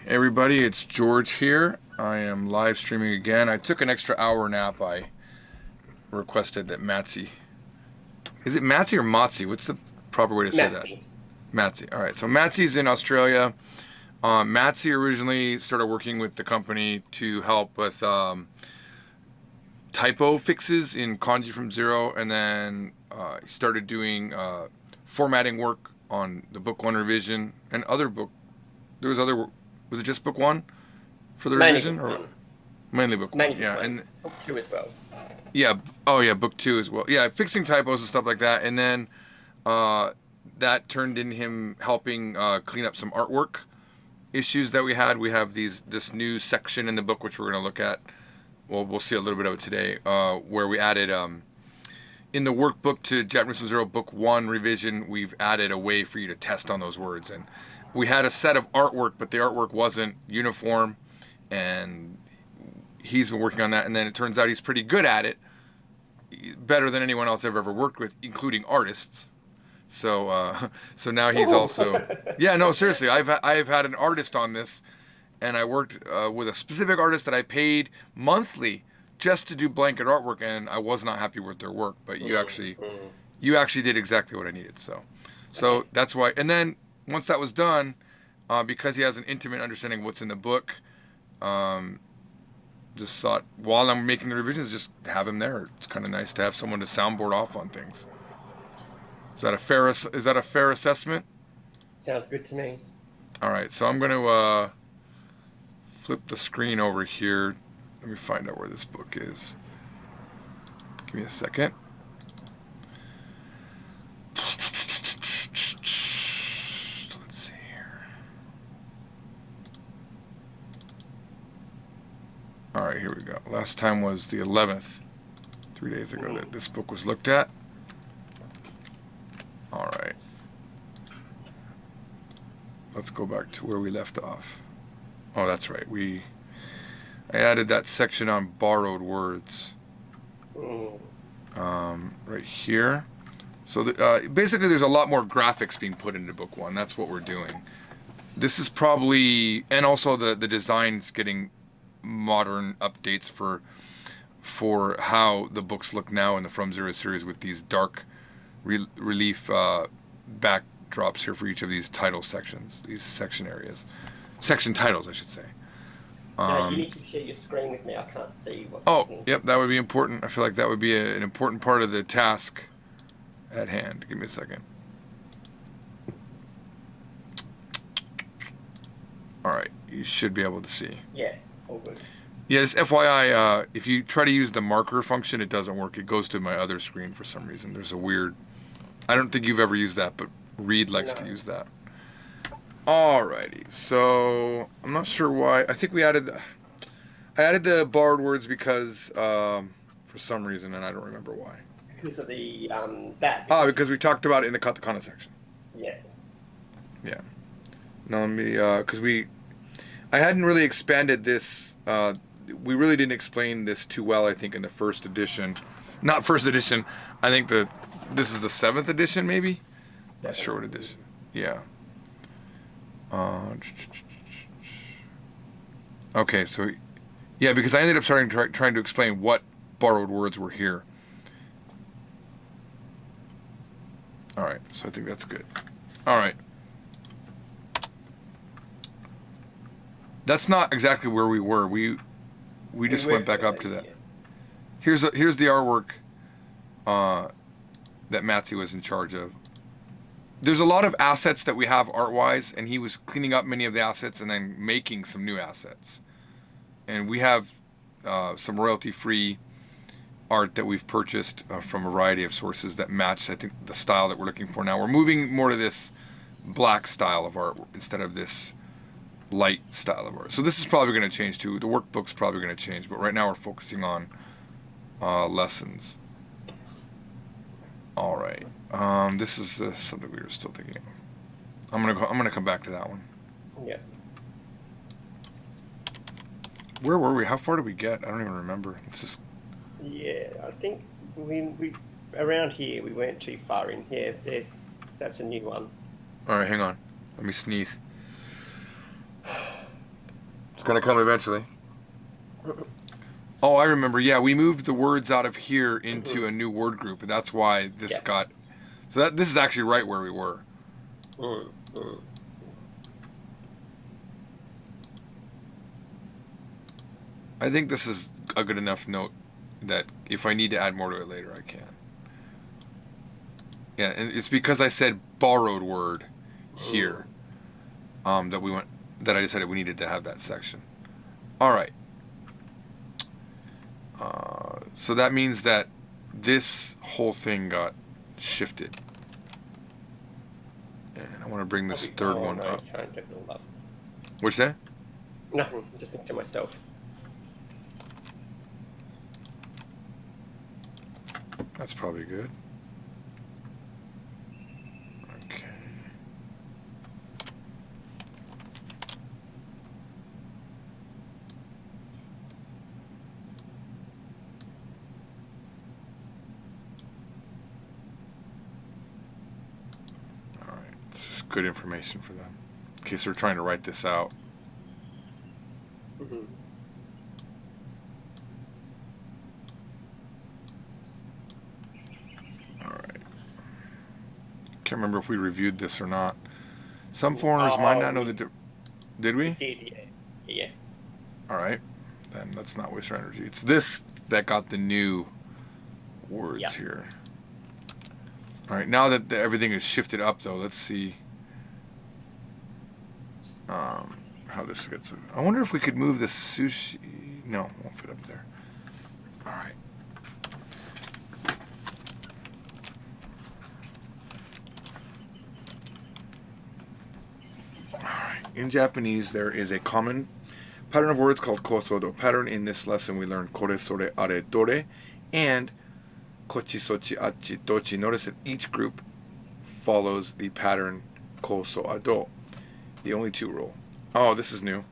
Hey everybody, it's George here. I am live streaming again. I took an extra hour nap. I requested that Matsy. Is it Matsy or Matsy? What's the proper way to say that? Matsy. Matsy. All right. So Matsy's in Australia. Matsy originally started working with the company to help with typo fixes in kanji from zero, and then he started doing formatting work on the book one revision and other book. There was other. Was it just book one for the Mainly revision, book or one. mainly book one? Mainly book Yeah, one. and Book two as well. yeah. Oh yeah, book two as well. Yeah, fixing typos and stuff like that, and then uh, that turned in him helping clean up some artwork issues that we had. We have this new section in the book which we're going to look at. Well, we'll see a little bit of it today, where we added in the workbook to Japanese from Zero Book One revision. We've added a way for you to test on those words, and we had a set of artwork, but the artwork wasn't uniform, and he's been working on that. And then it turns out he's pretty good at it, better than anyone else I've ever worked with, including artists. So, so now he's Ooh. also, yeah, no, seriously, I've had an artist on this, and I worked with a specific artist that I paid monthly just to do blanket artwork, and I was not happy with their work. But you actually did exactly what I needed. So Okay. that's why. And then once that was done, because he has an intimate understanding of what's in the book, um, just thought while I'm making the revisions, just have him there. It's kind of nice to have someone to soundboard off on things. Is that a fair assessment? Sounds good to me. All right, so I'm going to flip the screen over here. Let me find out where this book is. Give me a second. Let's see here. All right, here we go. Last time was the 11th, 3 days ago, that this book was looked at. All right. Let's go back to where we left off. Oh, that's right. I added that section on borrowed words Mm. right here. So basically, there's a lot more graphics being put into book one. That's what we're doing. This is probably, and also the design's getting modern updates for how the books look now in the From Zero series with these dark relief backdrops here for each of these title sections, these section areas, section titles, I should say. Now you need to share your screen with me. I can't see what's Oh, happening. yep, that would be important. I feel like that would be an important part of the task at hand. Give me a second. All right, you should be able to see. Yeah, all good. Yeah, just FYI, if you try to use the marker function, it doesn't work. It goes to my other screen for some reason. There's a weird. I don't think you've ever used that, but Reed likes to No. use that. Alrighty, so I'm not sure why. I think I added the borrowed words because for some reason, and I don't remember why. Because of the that. Ah, Because because we talked about it in the katakana section. yeah. Yeah. No, let me because I hadn't really expanded this. We really didn't explain this too well. I think in the first edition, not first edition. I think this is the seventh edition, maybe. Not sure what edition. Yeah. Uh, okay, so yeah, because I ended up trying to explain what borrowed words were here. All right, so I think that's good. All right. That's not exactly where we were. We just went back up to that. Yeah. Here's the artwork that Matsy was in charge of. There's a lot of assets that we have art-wise, and he was cleaning up many of the assets and then making some new assets. And we have some royalty-free art that we've purchased from a variety of sources that match, I think, the style that we're looking for now. We're moving more to this black style of art instead of this light style of art. So this is probably going to change too. The workbook's probably going to change, but right now we're focusing on lessons. All right. This is something we were still thinking of. I'm gonna come back to that one. Yeah. Where were we? How far did we get? I don't even remember. It's just Yeah. I think we around here we weren't too far in here. There, that's a new one. all right. Hang on. Let me sneeze. gonna come eventually. Oh, I remember. Yeah, we moved the words out of here into a new word group, and that's why this got. So this is actually right where we were. I think this is a good enough note that if I need to add more to it later, I can. Yeah, and it's because I said borrowed word here that I decided we needed to have that section. All right. So that means that this whole thing got shifted. And I want to bring this third one up. Can't get it all up. What's that? Nothing. Just thinking to myself. That's probably good. Okay. All right. It's just good information for them in case they're trying to write this out. Can't remember if we reviewed this or not. Some foreigners might not know the. Did we? Did, yeah. All right, then let's not waste our energy. It's this that got the new words here. All right, now that everything is shifted up, though, let's see how this gets. I wonder if we could move the sushi. No, it won't fit up there. All right. In Japanese, there is a common pattern of words called kosodo pattern. In this lesson, we learned kore, sore, are, dore, and kochi, sochi, achi, dochi. Notice that each group follows the pattern koso, ado, the only two rule. Oh, this is new.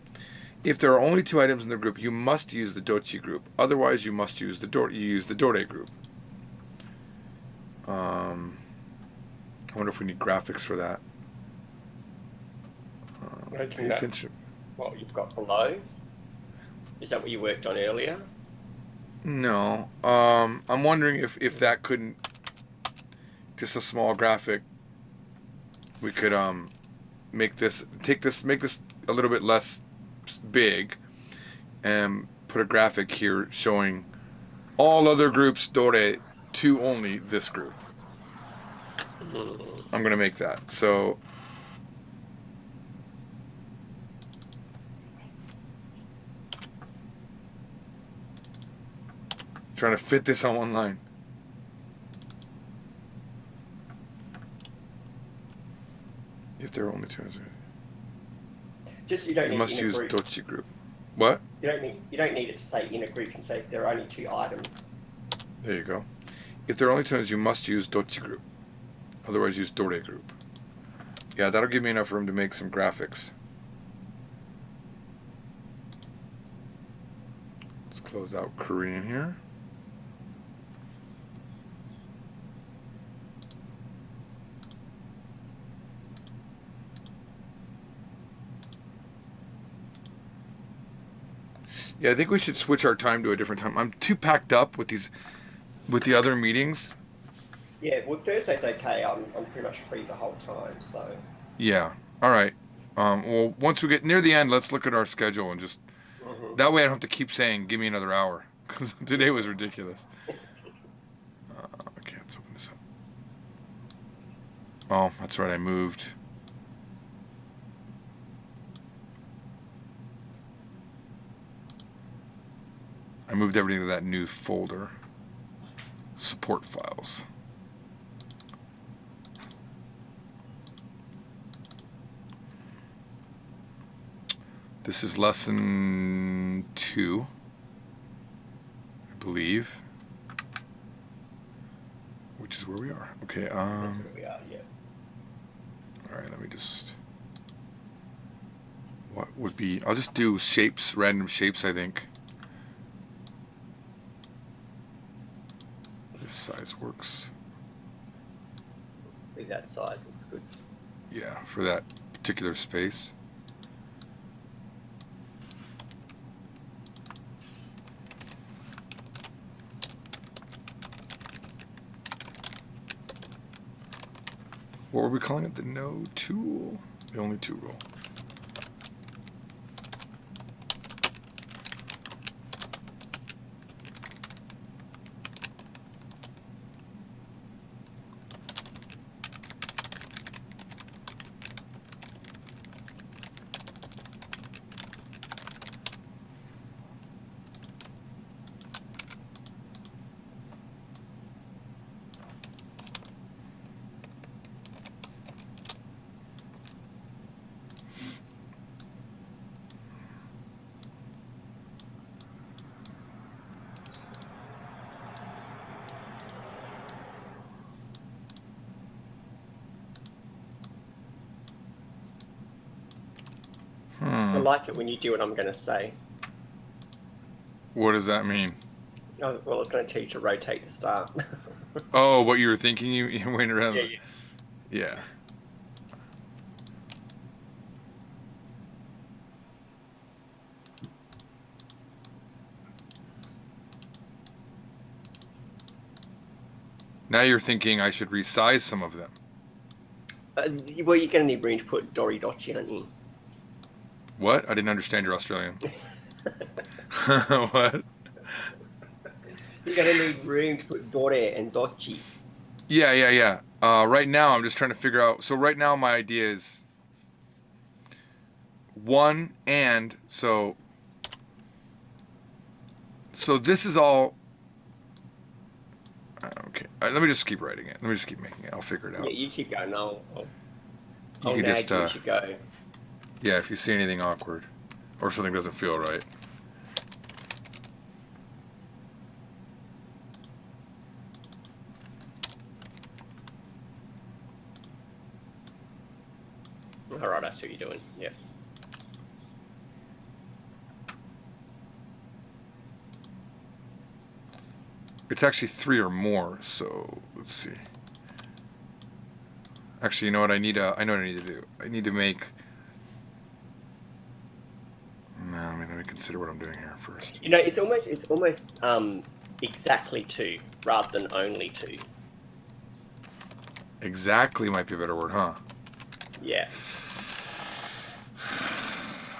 If there are only two items in the group, you must use the dochi group. Otherwise, you must use the dore group. I wonder if we need graphics for that. Pay attention. What you've got below? Is that what you worked on earlier? No. I'm wondering if that couldn't, just a small graphic, we could make this a little bit less big and put a graphic here showing all other groups dore to only this group. I'm gonna make that. So trying to fit this on one line. If there are only two, just you don't. You need must in a use group. dochi group. What? You don't need it to say in a group. You can say if there are only two items. There you go. If there are only two items, you must use dochi group. Otherwise, use dore group. Yeah, that'll give me enough room to make some graphics. Let's close out Korean here. Yeah, I think we should switch our time to a different time. I'm too packed up with the other meetings. Yeah, well, Thursday's okay. I'm pretty much free the whole time, so. Yeah. All right. Well, once we get near the end, let's look at our schedule and just that way I don't have to keep saying give me another hour because today was ridiculous. Okay, let's open this up. Oh, that's right. I moved. I moved everything to that new folder. Support files. This is lesson 2, I believe, which is where we are. Okay. That's where we are, yeah. All right. Let me just. What would be? I'll just do shapes, random shapes. I think. This size works. I think that size looks good. Yeah, for that particular space. were we calling it? The no two rule? The only two rule. I like it when you do what I'm going to say. What does that mean? Oh, well, it's going to teach you to rotate the star. Oh, what you were thinking? You went around. Yeah, Yeah. Now you're thinking I should resize some of them. Well, you're going to need room to put Dory Dochi, aren't you? What? I didn't understand your Australian. What? You're going to need room to put Dore and Dochi. Yeah. Right now, I'm just trying to figure out. So right now, my idea is one and so. So this is all. Okay, let me just keep writing it. Let me just keep making it. I'll figure it out. Yeah, you keep going. I'll You could nag just, you as you go. Yeah, if you see anything awkward or something doesn't feel right. All right, I see what you're doing. Yeah. It's actually 3 or more, so let's see. Actually, you know what I need? I know what I need to do. I need to make. No, let me consider what I'm doing here first. You know, it's almost exactly 2 rather than only 2. Exactly might be a better word, huh? Yeah.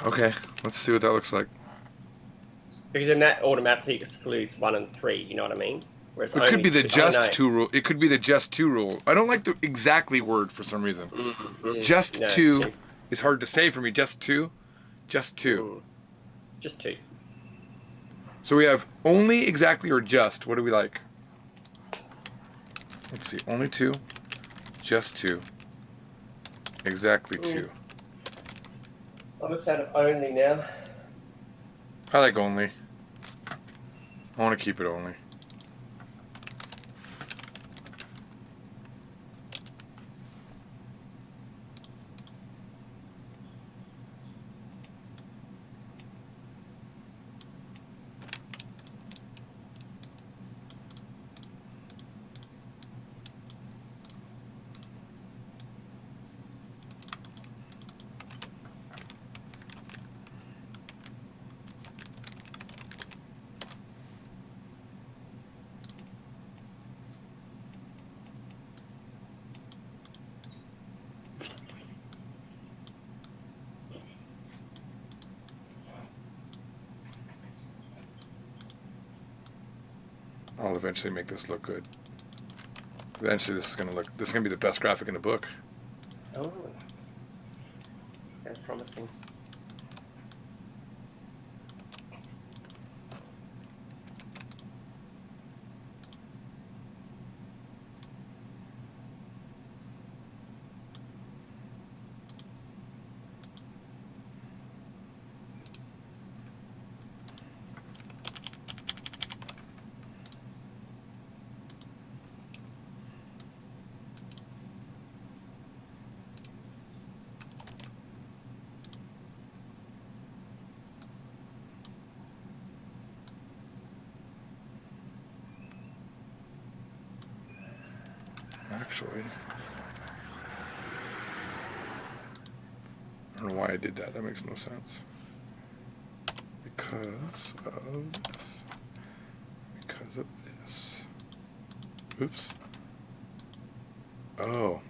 Okay, let's see what that looks like. Because then that automatically excludes 1 and 3. You know what I mean? Whereas It could be the two, just 2 rule. It could be the just 2 rule. I don't like the exactly word for some reason. Just no, 2 is hard to say for me. Just 2. Just 2. Just 2. So we have only, exactly, or just. What do we like? Let's see. Only 2. Just 2. Exactly 2. I'm a fan of only now. I like only. I want to keep it only. I'll eventually make this look good. Eventually this is gonna be the best graphic in the book. Oh. Sounds promising. Actually, I don't know why I did that. That makes no sense. Because of this. Because of this. Oops. Oh.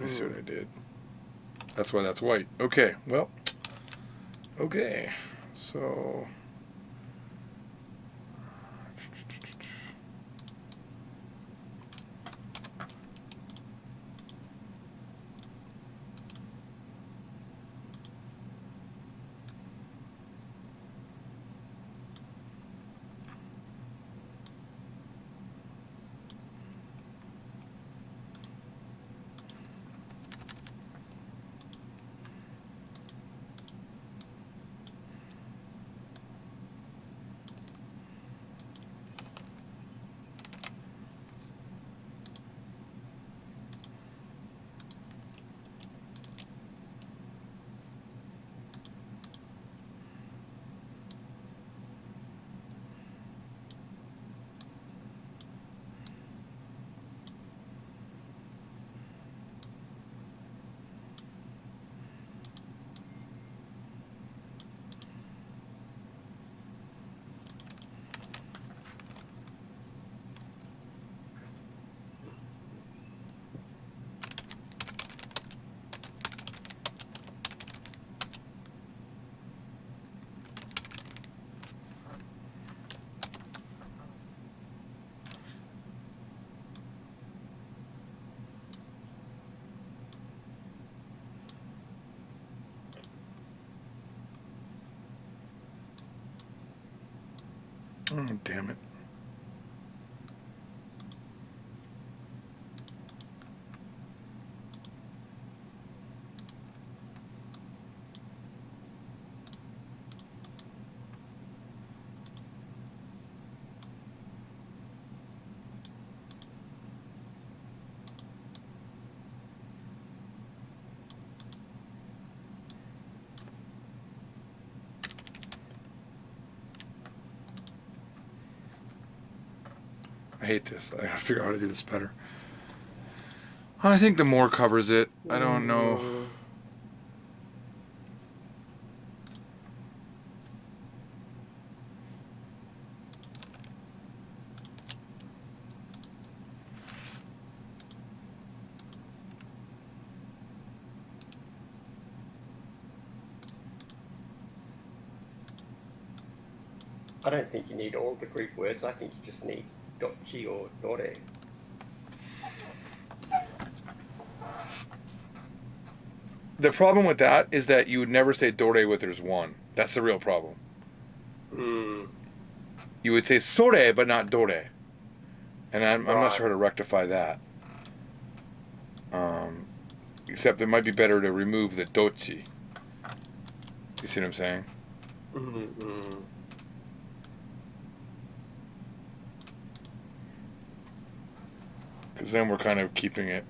I see what I did. That's why that's white. Okay, well. Okay, so. Oh, damn it. I hate this. I gotta figure out how to do this better. I think the more covers it. I don't know. I don't think you need all the Greek words. I think you just need dochi or dore. The problem with that is that you would never say dore with there's one. That's the real problem. You would say sore, but not dore. And I'm not sure how to rectify that. Except it might be better to remove the dochi. You see what I'm saying? Because then we're kind of keeping it.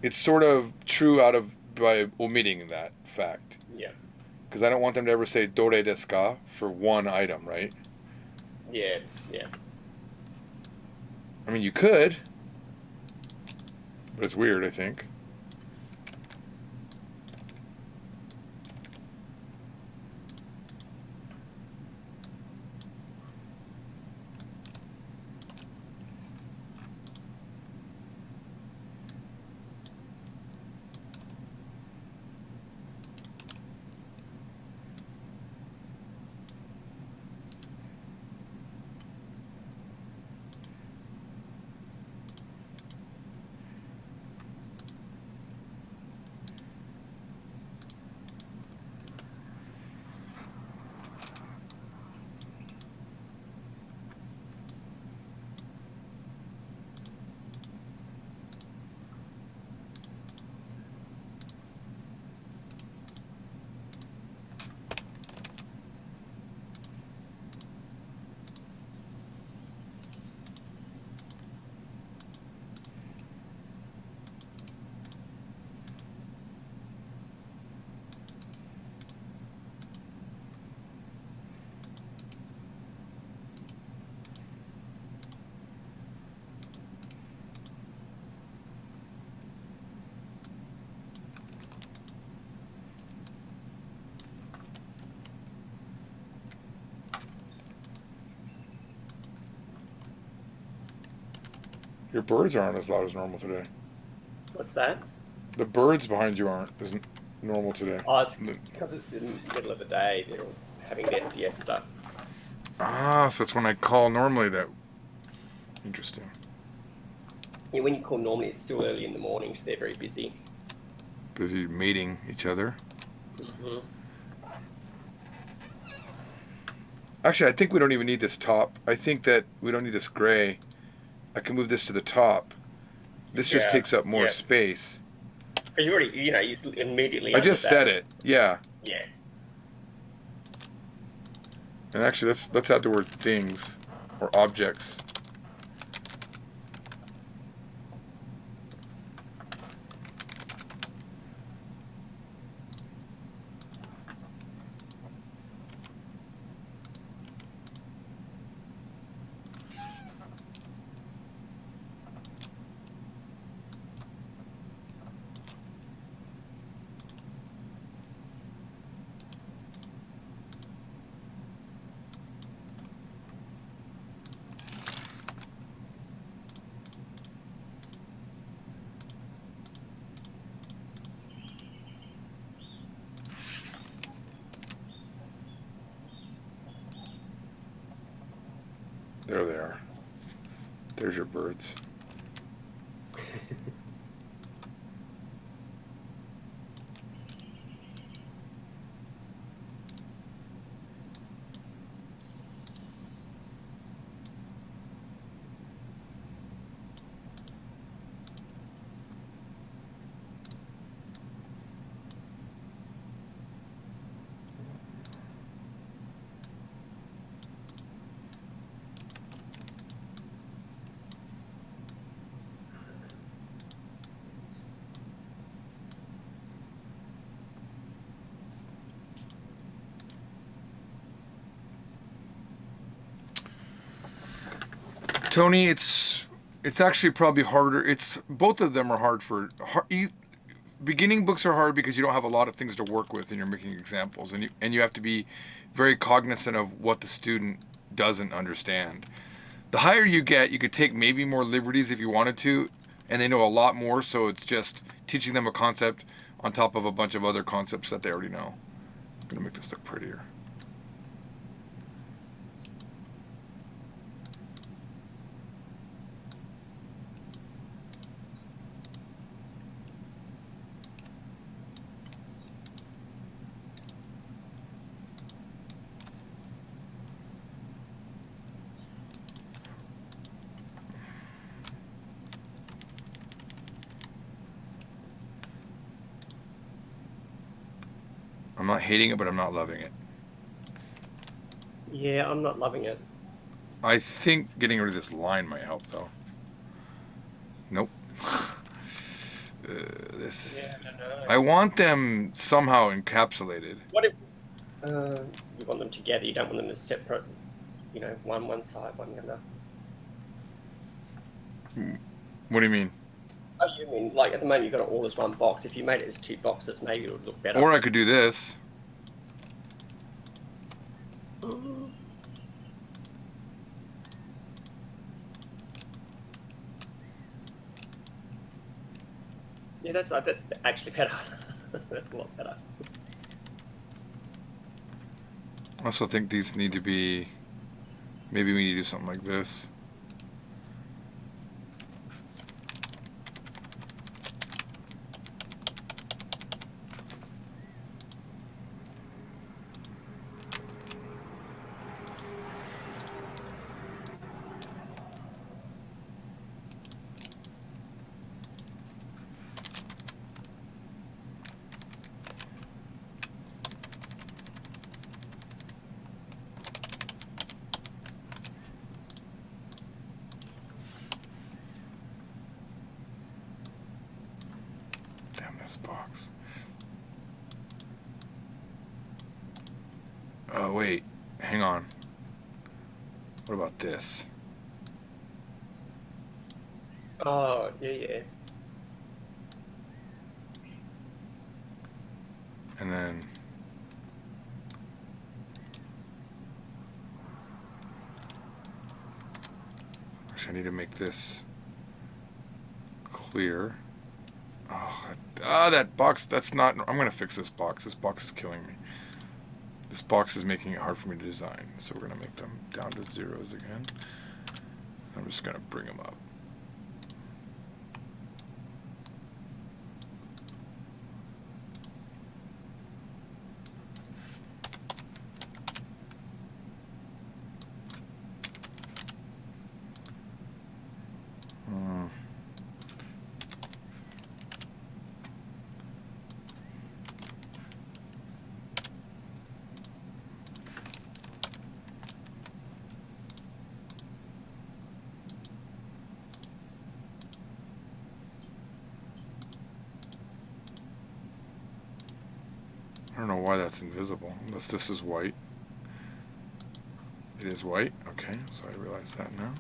It's sort of true by omitting that fact. Yeah. Because I don't want them to ever say dore desu ka for one item, right? Yeah, yeah. I mean, you could. But it's weird, I think. Your birds aren't as loud as normal today. What's that? The birds behind you aren't as normal today. Oh, it's because it's in the middle of the day. They're all having their siesta. Ah, so it's when I call normally that. Interesting. Yeah, when you call normally, it's still early in the morning, so they're very busy. Busy mating each other. Hmm. Actually, I think we don't even need this top. I think that we don't need this gray. I can move this to the top. This just Yeah, takes up more yeah. space. Because you already, you're immediately I under just that. said it. Yeah. Yeah. And actually, let's add the word things or objects. There they are. There's your birds. Tony, it's actually probably harder. It's both of them are hard for beginning books are hard because you don't have a lot of things to work with and you're making examples and you have to be very cognizant of what the student doesn't understand. The higher you get, you could take maybe more liberties if you wanted to, and they know a lot more, so it's just teaching them a concept on top of a bunch of other concepts that they already know. I'm gonna make this look prettier. I'm not hating it, but I'm not loving it. Yeah, I'm not loving it. I think getting rid of this line might help, though. Nope. Yeah, This. I don't know. I want them somehow encapsulated. What if you want them together? You don't want them as separate. One side, one the other. What do you mean? Oh, you mean like at the moment you've got it all as one box? If you made it as two boxes, maybe it would look better. Or I could do this. Mm. Yeah, that's actually better. That's a lot better. I also think these need to be. Maybe we need to do something like this. Damn this box. Oh, wait. Hang on. What about this? Oh, yeah, yeah. And then. Actually, I need to make this clear. Oh, that box. That's not. I'm gonna fix this box. This box is killing me. This box is making it hard for me to design. So we're gonna make them down to zeros again. I'm just gonna bring them up. I don't know why that's invisible, unless this is white. It is white? Okay, so I realize that now.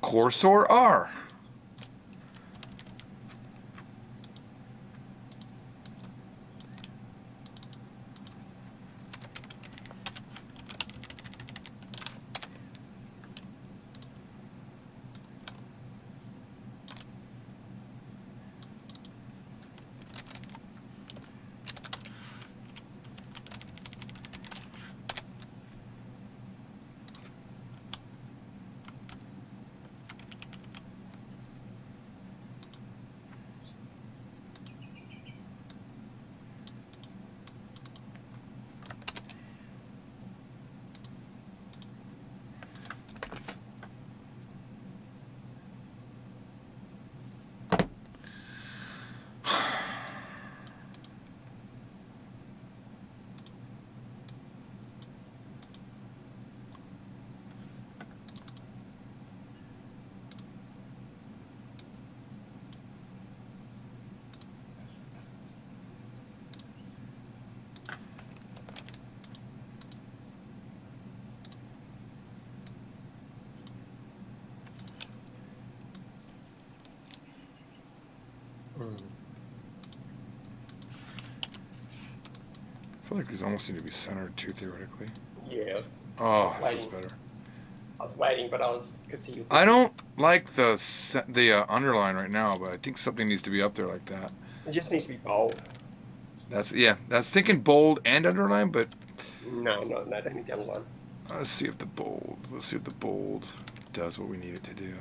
Cursor R. I feel like these almost need to be centered too, theoretically. Yes. Oh, it feels better. I was waiting, but I could see you. I don't like the underline right now, but I think something needs to be up there like that. It just needs to be bold. That's thinking bold and underline, but No, don't need the underline. let's see if the bold does what we need it to do.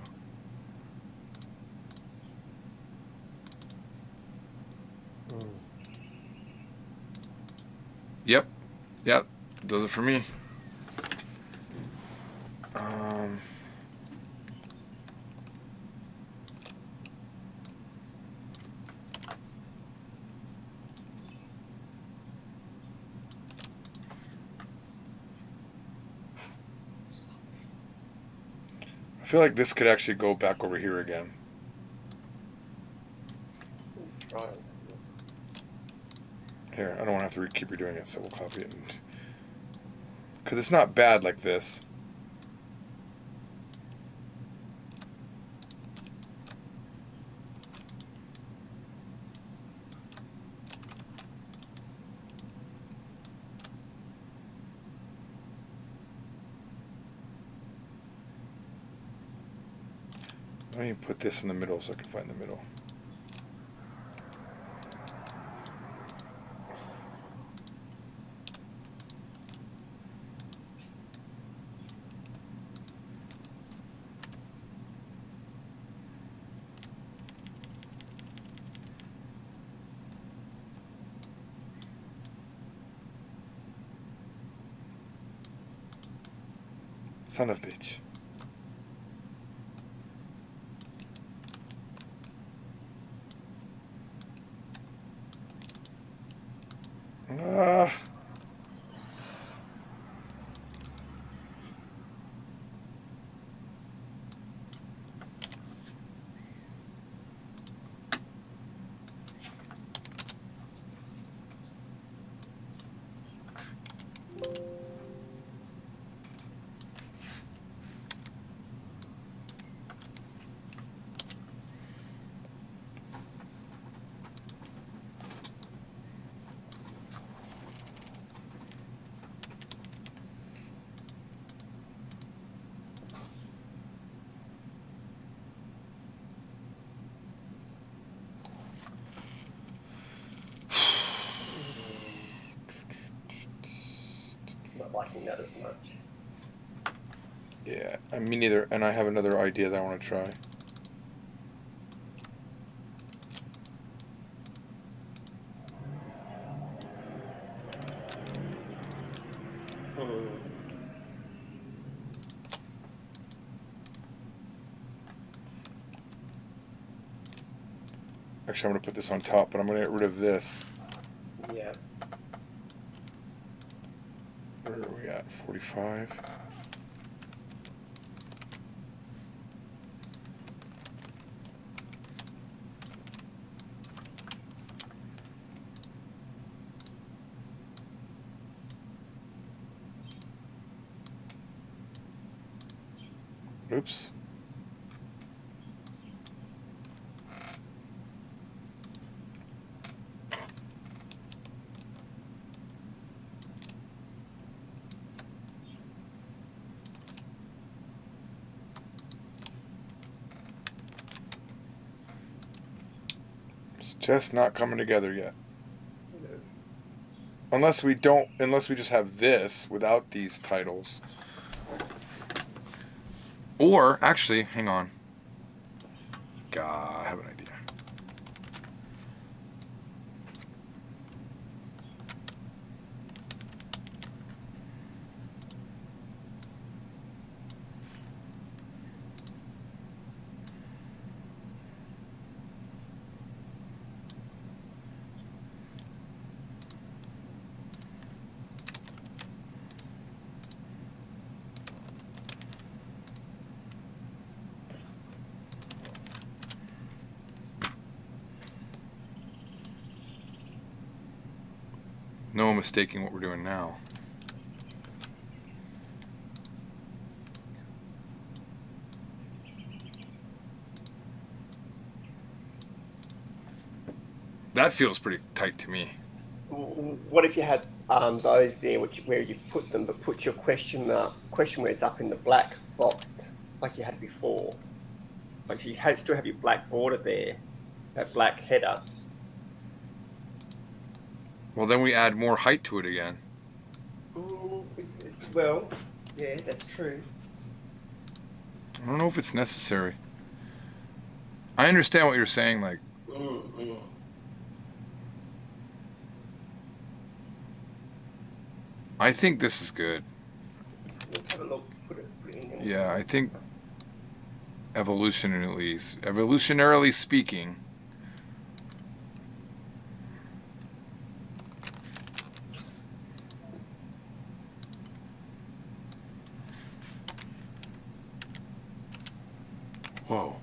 Yep, does it for me. I feel like this could actually go back over here again. Right. Here, I don't want to have to keep redoing it, so we'll copy it. Because it's not bad like this. Let me put this in the middle so I can find the middle. Son of a bitch. Uh, Not liking that as much. yeah, me neither. And I have another idea that I want to try. Hmm. Actually, I'm going to put this on top, but I'm going to get rid of this. Yeah. Where are we at? 45. Oops. It's just not coming together yet. Unless we just have this without these titles. Or, actually, hang on. God, I have an idea. No mistaking what we're doing now. That feels pretty tight to me. What if you had those there where you put them, but put your question words up in the black box like you had before? Like you still have your black border there, that black header. Well, then we add more height to it again. Well, yeah, that's true. I don't know if it's necessary. I understand what you're saying, like, Mm-hmm. I think this is good. Let's have a look. Put it in there. Yeah, I think evolutionarily speaking, whoa.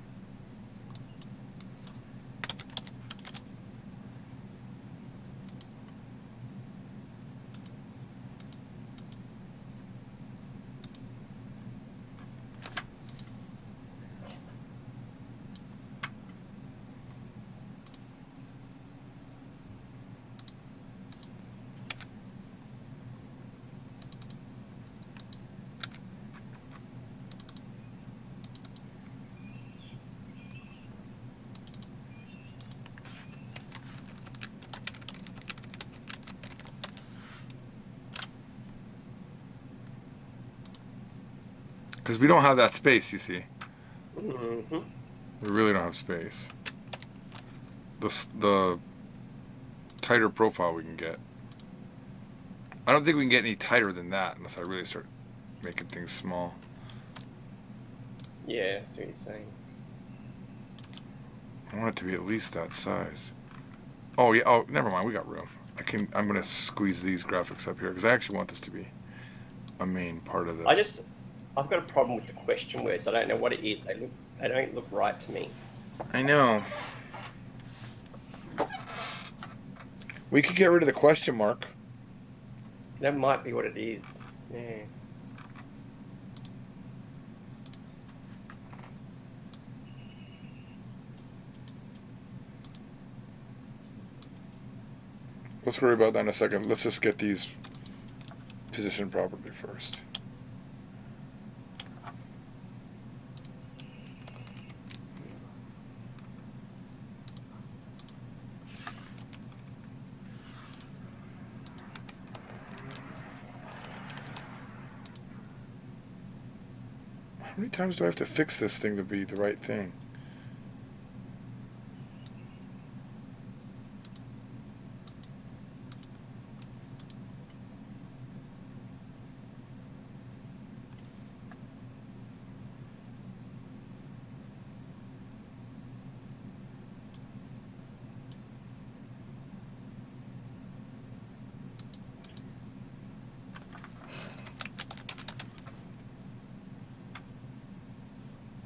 Because we don't have that space, you see. Mm-hmm. We really don't have space. The tighter profile we can get. I don't think we can get any tighter than that unless I really start making things small. Yeah, that's what you're saying. I want it to be at least that size. Oh, yeah. Oh, never mind. We got room. I'm gonna squeeze these graphics up here because I actually want this to be a main part of the. I've got a problem with the question words. I don't know what it is. They don't look right to me. I know. We could get rid of the question mark. That might be what it is. Yeah. Let's worry about that in a second. Let's just get these positioned properly first. How many times do I have to fix this thing to be the right thing?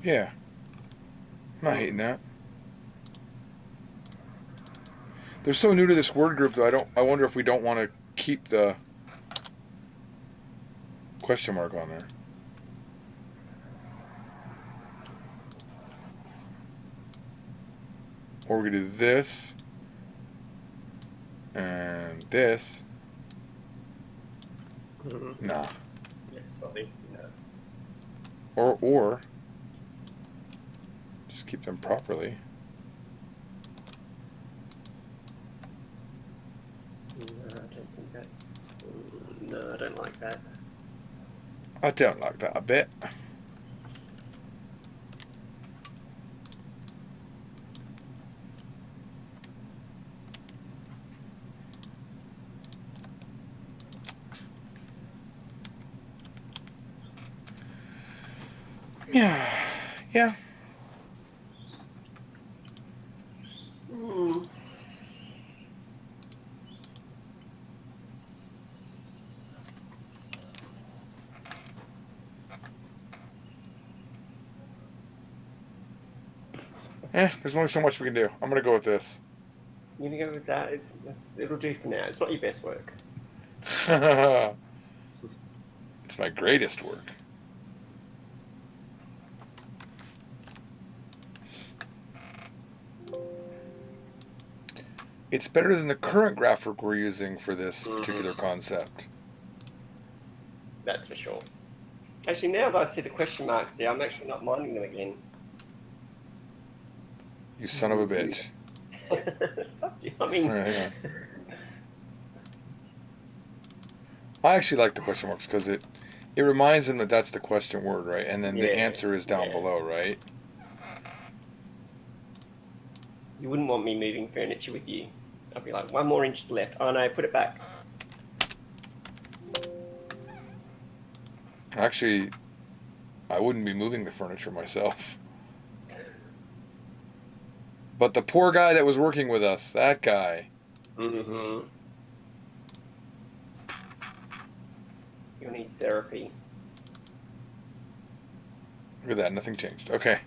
Yeah. I'm not hating that. They're so new to this word group though, I wonder if we don't want to keep the question mark on there. Or we could do this and this. Mm-hmm. Nah. Yes, I think no. Or just keep them properly. No, I don't think that's. No, I don't like that. I don't like that a bit. Yeah. Yeah. Mm. There's only so much we can do. I'm gonna go with this. You gonna go with that? It'll do for now. It's not your best work. It's my greatest work. It's better than the current graphic we're using for this particular concept. That's for sure. Actually, now that I see the question marks there, I'm actually not minding them again. You son of a bitch. It's up to you. I mean, Hang on. I actually like the question marks because it reminds them that that's the question word, right? And then the answer is down below, right? You wouldn't want me moving furniture with you. I'd be like, 1 more inch to the left. Oh no, put it back. Actually, I wouldn't be moving the furniture myself. But the poor guy that was working with us, that guy. Mm-hmm. You'll need therapy. Look at that, nothing changed. Okay.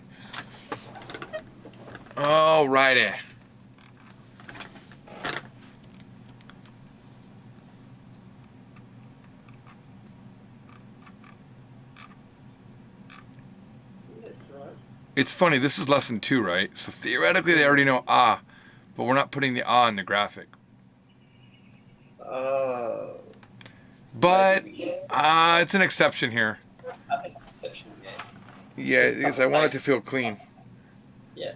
Alrighty. That's right. It's funny, this is lesson 2, right? So theoretically they already know ah, but we're not putting the ah in the graphic. Oh. But it's an exception here. I think it's an exception, yeah. Yeah, because I want it to feel clean. Yeah.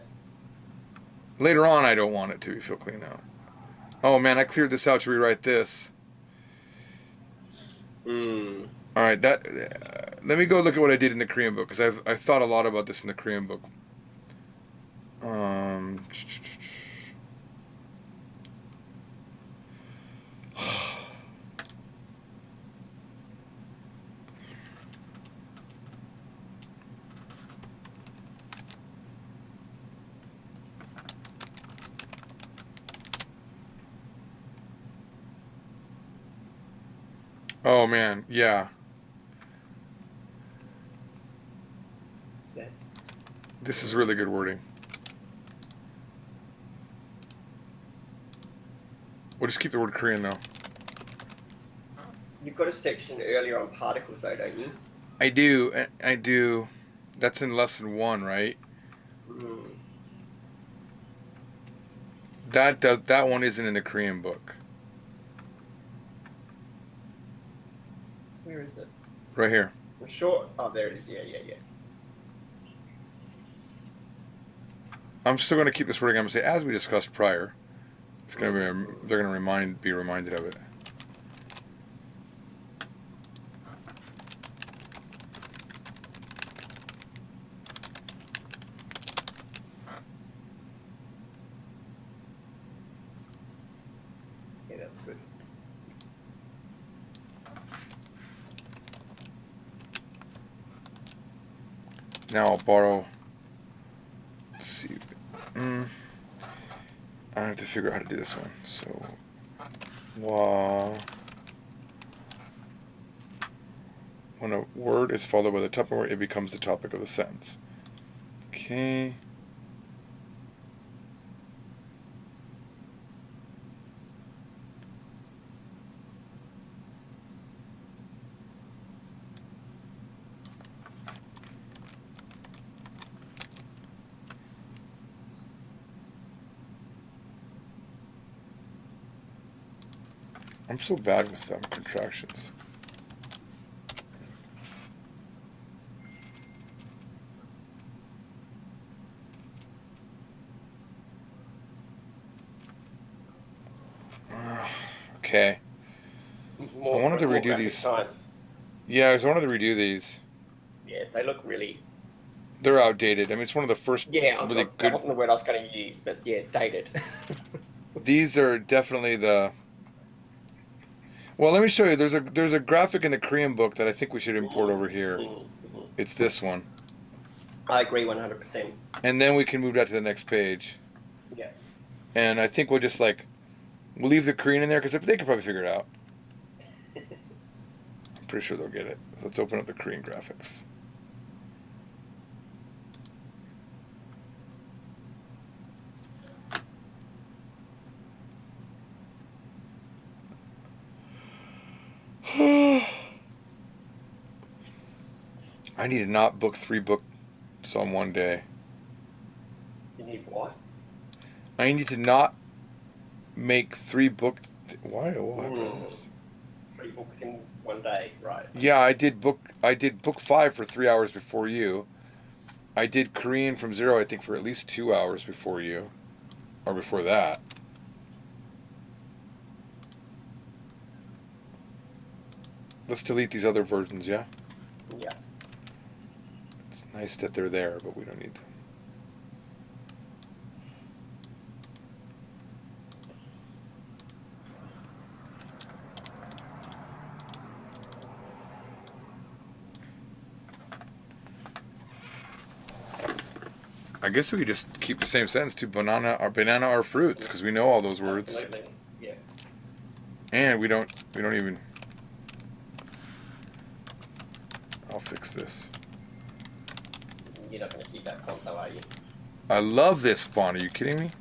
Later on, I don't want it to feel clean though. Oh man, I cleared this out to rewrite this. Mm. All right, let me go look at what I did in the Korean book because I've thought a lot about this in the Korean book. Oh man, yeah. That's This is really good wording. We'll just keep the word Korean though. you've got a section earlier on particles, though, don't you? I do. I do. That's in lesson 1, right? Mm. That one isn't in the Korean book. Where is it? Right here. I'm sure. Oh, there it is. Yeah, yeah, yeah. I'm still going to keep this wording. I'm going to say, as we discussed prior. It's going to be. Mm. They're going to be reminded of it. Yeah, that's good. Now I'll borrow. Let's see. I have to figure out how to do this one. So, when a word is followed by the top of the word, it becomes the topic of the sentence. Okay. I'm so bad with contractions. Okay. I wanted to More redo graphic these. time. Yeah, I wanted to redo these. Yeah, they look really. They're outdated. I mean, it's one of the first Yeah, really that good. wasn't the word I was going to use, but yeah, dated. These are definitely the. Well, let me show you. There's a graphic in the Korean book that I think we should import over here. It's this one, I agree 100%. and then we can move that to the next page. Yeah. And I think we'll just we'll leave the Korean in there because they can probably figure it out. I'm pretty sure they'll get it. So let's open up the Korean graphics. I need to not book 3 books on one day. You need what? I need to not make 3 books. Why? What happened to this? 3 books in one day, right? Yeah, I did book 5 for 3 hours before you. I did Korean from 0, I think, for at least 2 hours before you, or before that. Let's delete these other versions, yeah? Yeah. It's nice that they're there, but we don't need them. I guess we could just keep the same sentence to banana are fruits because we know all those words. Absolutely. Yeah. And we don't even. I'll fix this. You're not going to keep that font though, are you? I love this font. Are you kidding me?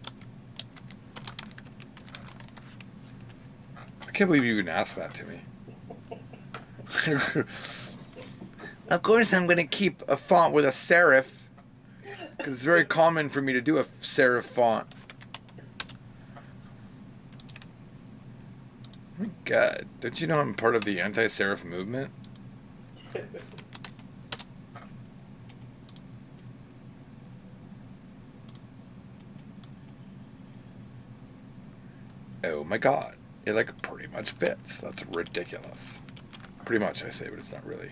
I can't believe you even asked that to me. Of course, I'm going to keep a font with a serif because it's very common for me to do a serif font. Oh my God, don't you know I'm part of the anti-serif movement? Oh my God, it pretty much fits. That's ridiculous. Pretty much, I say, but it's not really.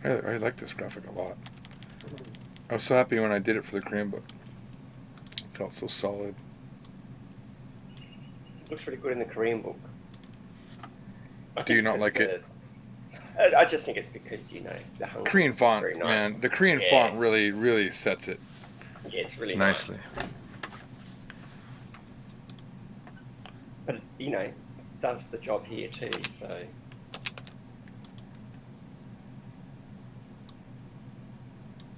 I like this graphic a lot. I was so happy when I did it for the Korean book. It felt so solid. Looks pretty good in the Korean book. Do you not like it? I just think it's because, the Hangul Korean is font, very nice. man. The Korean font really, really sets it. Yeah, it's really nicely. Nice. But, it does the job here too, so...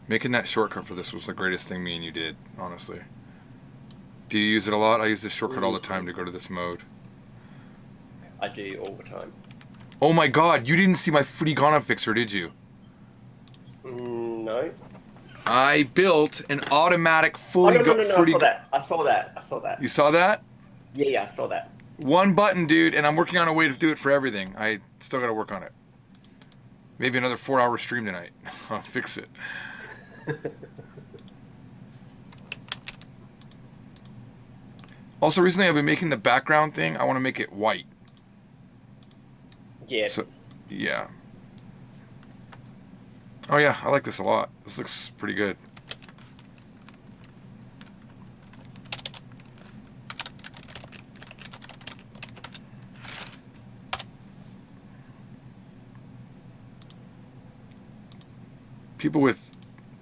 Making that shortcut for this was the greatest thing me and you did, honestly. Do you use it a lot? I use this shortcut all the time to go to this mode. I do all the time. Oh my god, you didn't see my furigana fixer, did you? No. I built an automatic fully... No, I saw that. You saw that? Yeah, I saw that. One button, dude, and I'm working on a way to do it for everything. I still gotta work on it. Maybe another 4-hour stream tonight. I'll fix it. Also, recently I've been making the background thing. I want to make it white. Yeah. So, yeah. Oh yeah, I like this a lot. This looks pretty good. People with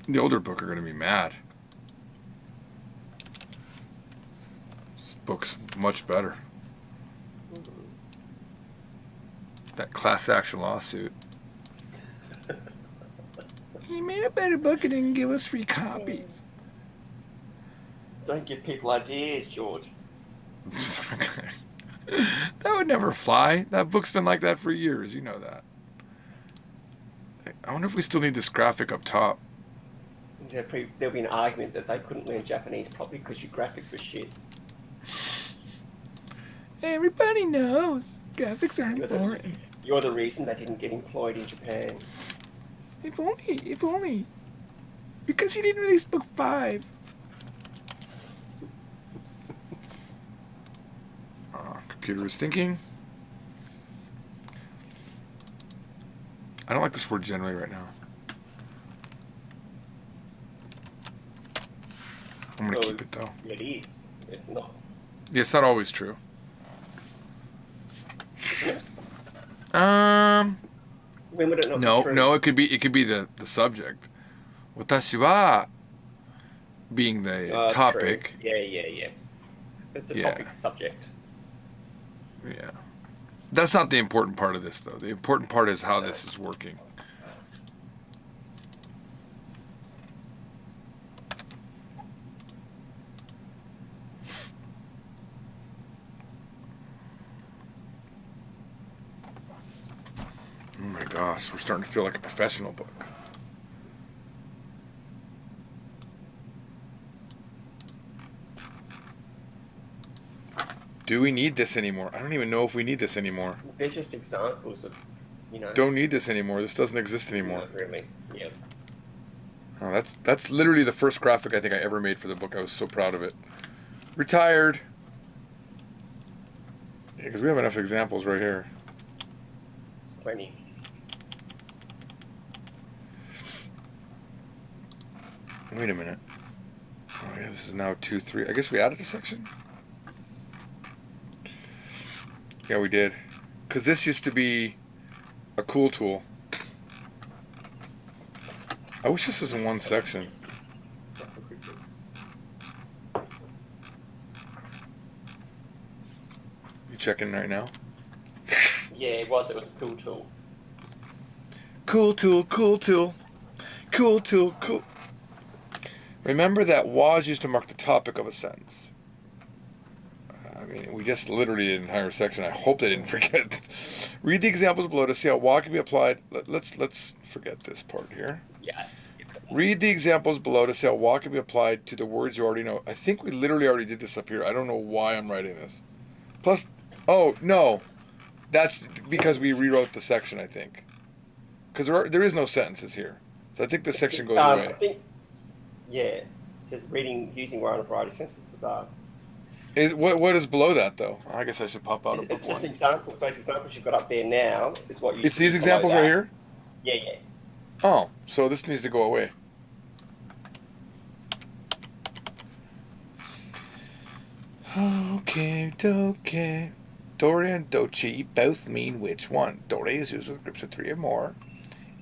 the older book are going to be mad. This book's much better. That class action lawsuit. He made a better book and didn't give us free copies. Don't give people ideas, George. That would never fly. That book's been like that for years. You know that. I wonder if we still need this graphic up top. There'll be an argument that they couldn't learn Japanese properly because your graphics were shit. Everybody knows graphics are important. You're the reason they didn't get employed in Japan. If only. Because he didn't release book 5. Computer is thinking. I don't like this word generally right now. I'm going to keep it though. It is. It's not. Yeah, it's not always true. When would it not be true? No, it could be the subject. Watashi wa being the topic. True. Yeah. It's a topic subject. Yeah. That's not the important part of this, though. The important part is how this is working. Oh my gosh, we're starting to feel like a professional book. Do we need this anymore? I don't even know if we need this anymore. They're just examples of, Don't need this anymore. This doesn't exist anymore. Not really. Yeah. Oh, that's literally the first graphic I think I ever made for the book. I was so proud of it. Retired. Yeah, because we have enough examples right here. Plenty. Wait a minute. Oh yeah, this is now 2, 3. I guess we added a section? Yeah, we did. Because this used to be a cool tool. I wish this was in one section. You checking right now? Yeah, it was a cool tool. Cool tool, cool tool. Cool tool, cool. Remember that was used to mark the topic of a sentence. I mean, we just literally did an entire section. I hope they didn't forget. Read the examples below to see how wa can be applied. Let's forget this part here. Yeah. Read the examples below to see how wa can be applied to the words you already know. I think we literally already did this up here. I don't know why I'm writing this. Plus, oh, no. That's because we rewrote the section, I think. Because there is no sentences here. So I think this section goes away. It says reading using one of a variety of sentences bizarre. What is below that, though? I guess I should pop out of book just one. examples. Those examples you've got up there now is what you. It's these examples right here? Yeah. Oh, so this needs to go away. Okay, okay. Dore and dochi both mean which one? Dore is used with groups of 3 or more.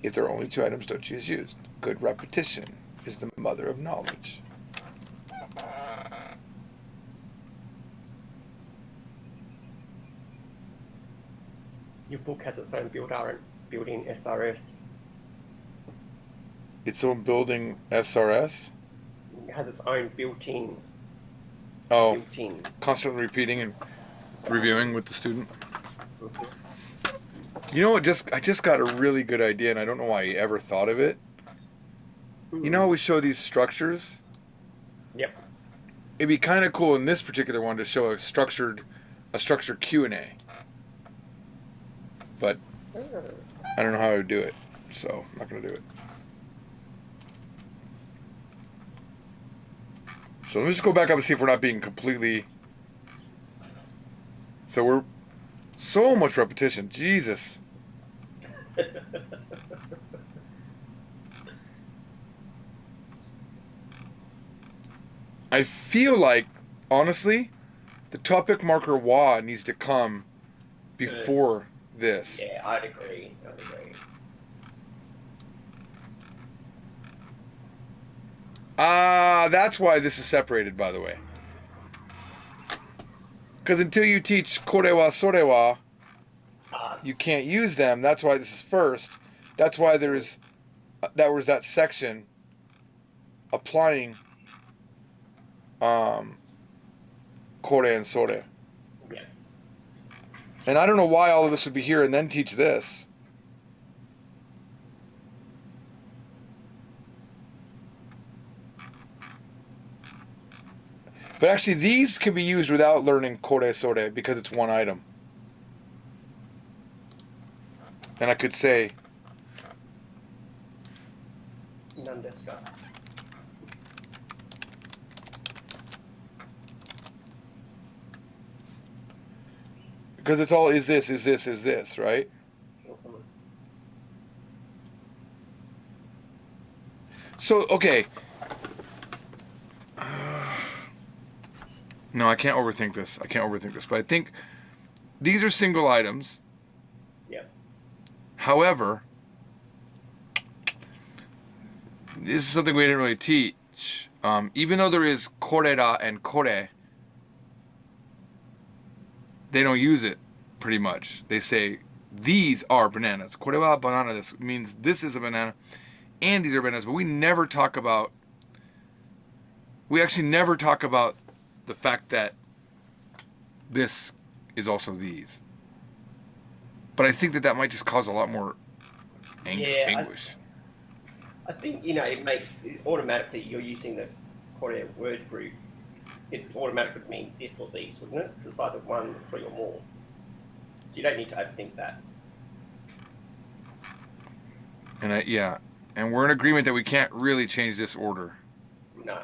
If there are only 2 items, dochi is used. Good repetition is the mother of knowledge. Your book has its own built-in SRS. Its own building SRS? It has its own built-in. Oh, Built-in. constantly repeating and reviewing with the student. Mm-hmm. You know what? I just got a really good idea, and I don't know why I ever thought of it. You know how we show these structures? Yep. It'd be kind of cool in this particular one to show a structured Q&A. But I don't know how I would do it, so I'm not going to do it. So let me just go back up and see if we're not being completely... So we're... So much repetition. Jesus. I feel like, honestly, the topic marker wa needs to come before this. Yeah, I'd agree. That's why this is separated, by the way. Because until you teach korewa sorewa, you can't use them. That's why this is first. That's why there was that section applying kore and sore. Yeah. And I don't know why all of this would be here and then teach this. But actually, these can be used without learning kore sore because it's one item. And I could say, None desu ka? because it's all is this, right? Mm-hmm. So, okay. No, I can't overthink this. But I think these are single items. Yeah. However, this is something we didn't really teach. Even though there is korera and kore, they don't use it pretty much. They say, these are bananas. Kore wa banana desu means this is a banana, and these are bananas. But we actually never talk about the fact that this is also these. But I think that might just cause a lot more anguish. I think, it makes automatically you're using the Korea word group. It automatically would mean this or these, wouldn't it? Because it's either 1, 3, or more. So you don't need to overthink that. And we're in agreement that we can't really change this order. No.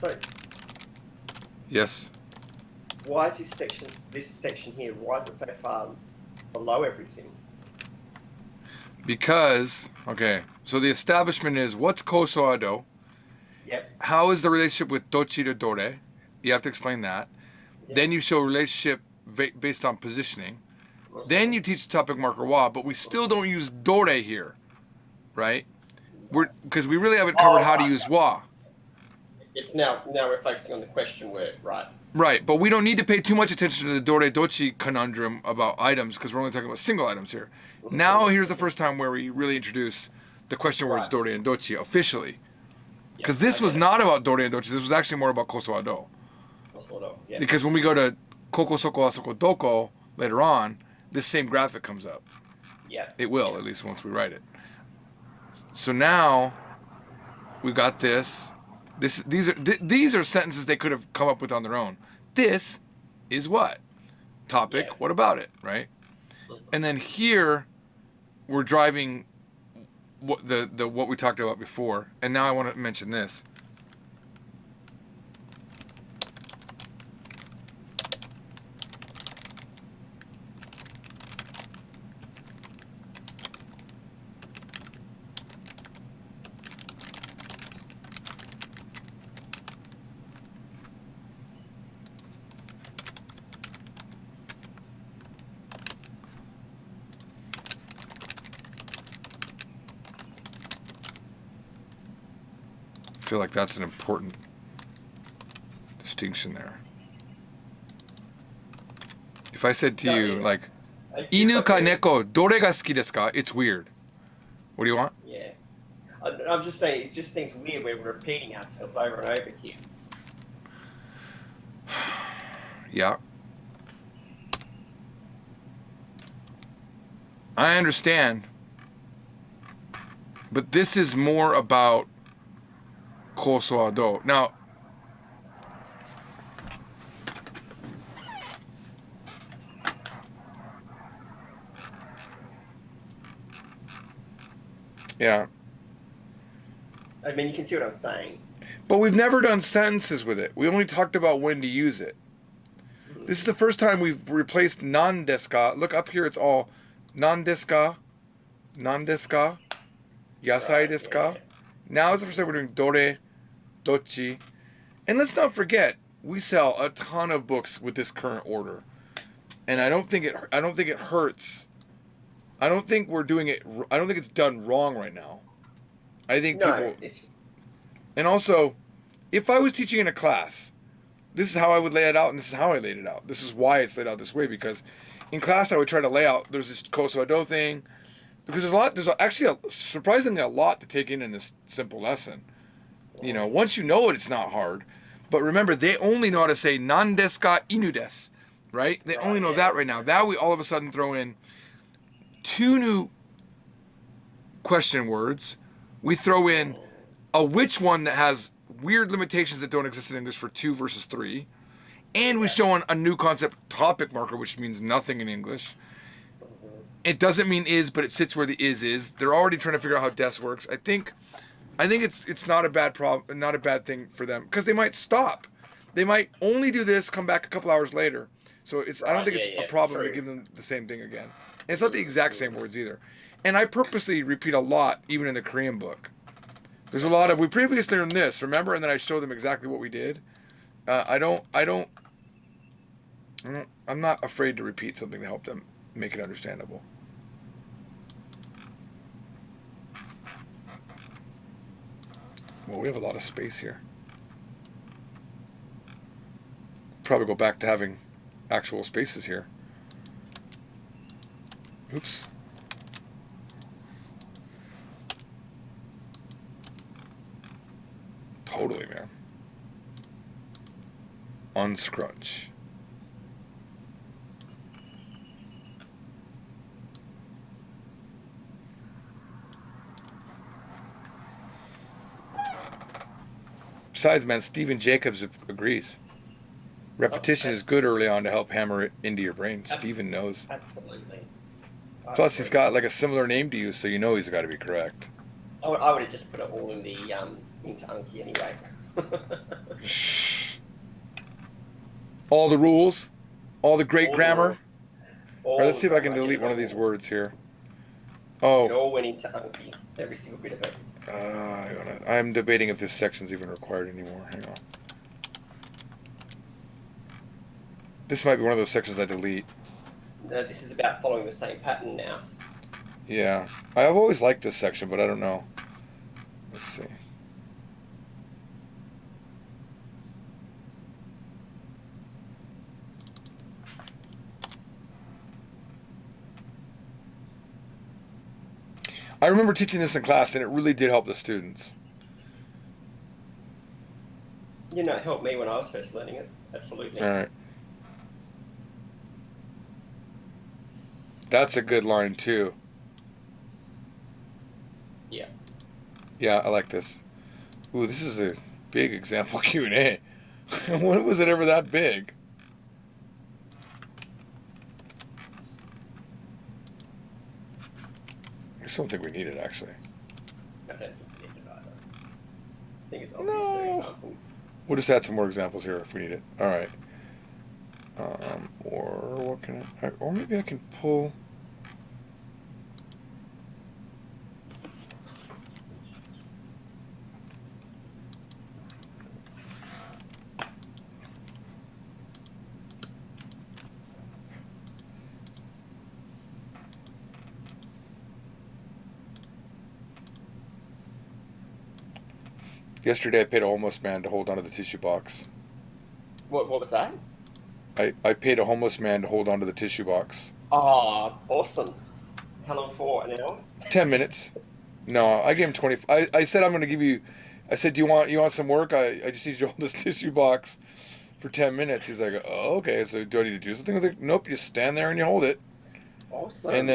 So, Yes. why is this section here, why is it so far below everything? Because, okay, so the establishment is what's koso ado? Yep. How is the relationship with dochi to dore? You have to explain that. Yep. Then you show relationship based on positioning. Then you teach topic marker wa, but we still don't use dore here, right? Because we really haven't covered how to use wa. It's now we're focusing on the question word, right? Right, but we don't need to pay too much attention to the dore dochi conundrum about items because we're only talking about single items here. Now here's the first time where we really introduce the question words dore and dochi officially. Because this was not about dore and dochi, this was actually more about koso ado. Yeah. Because when we go to koko soko asoko doko later on, this same graphic comes up. Yeah. It will, at least once we write it. So now we've got this. These are sentences they could have come up with on their own. This is what? Topic, Yeah. what about it, right? And then here, we're driving what what we talked about before. And now I want to mention this. I feel like that's an important distinction there. If I said to you, like, Inu ka neko, dore ga suki desu ka? It's weird. What do you want? Yeah. I'm just saying, it just seems weird when we're repeating ourselves over and over here. Yeah. I understand. But this is more about koso wa do. Now, yeah. I mean, you can see what I'm saying. But we've never done sentences with it. We only talked about when to use it. This is the first time we've replaced nan desu ka. Look up here, it's all nan desu ka, nan desu ka, yasai desu ka. Now is the first time we're doing dore, dochi. And let's not forget, we sell a ton of books with this current order. And I don't think it hurts. I don't think it's done wrong right now. I think people... And also, if I was teaching in a class, this is how I would lay it out, and this is how I laid it out. This is why it's laid out this way, because in class I would try to lay out, there's this koso do thing, because there's actually surprisingly a lot to take in this simple lesson. You know, once you know it, it's not hard. But remember, they only know how to say nan desu ka, inu desu, right? They only know that right now. That we all of a sudden throw in 2 new question words. We throw in a which one that has weird limitations that don't exist in English for 2 versus 3. And we show on a new concept topic marker, which means nothing in English. It doesn't mean is, but it sits where the is. They're already trying to figure out how des works. I think it's not a bad problem, not a bad thing for them, because they might stop. They might only do this, come back a couple hours later. So I don't think it's a problem to give them the same thing again. And it's not the exact same words either. And I purposely repeat a lot, even in the Korean book. There's a lot of, we previously learned this, remember? And then I showed them exactly what we did. I'm not afraid to repeat something to help them make it understandable. Well, we have a lot of space here. Probably go back to having actual spaces here. Oops. Totally, man. Unscrunch. Besides, man, Stephen Jacobs agrees. Repetition is good early on to help hammer it into your brain. Stephen knows. Absolutely. Plus, he's got like a similar name to you, so you know he's got to be correct. I would have just put it all in the into Anki anyway. All the rules, all the great grammar. All Right, let's see if I can delete one of these words here. Oh. It all went into Anki, every single bit of it. I'm debating if this section's even required anymore. Hang on. This might be one of those sections I delete. No, this is about following the same pattern now. Yeah. I've always liked this section, but I don't know. Let's see. I remember teaching this in class, and it really did help the students. You know, it helped me when I was first learning it. Absolutely. All right. That's a good line, too. Yeah. Yeah, I like this. Ooh, this is a big example Q&A. When was it ever that big? I still don't think we need it, actually. I don't think we need it either. I think it's obvious there are No. examples. We'll just add some more examples here if we need it. All right. Or what can I? Or maybe I can pull. Yesterday, I paid a homeless man to hold onto the tissue box. What was that? I paid a homeless man to hold onto the tissue box. Oh, awesome. How long for? An hour? 10 minutes. No, I gave him 20. I said I'm going to give you. I said, you want some work? I just need you to hold this tissue box for 10 minutes. He's like, oh, okay. So do I need to do something with it? Nope. You stand there and you hold it. Awesome. And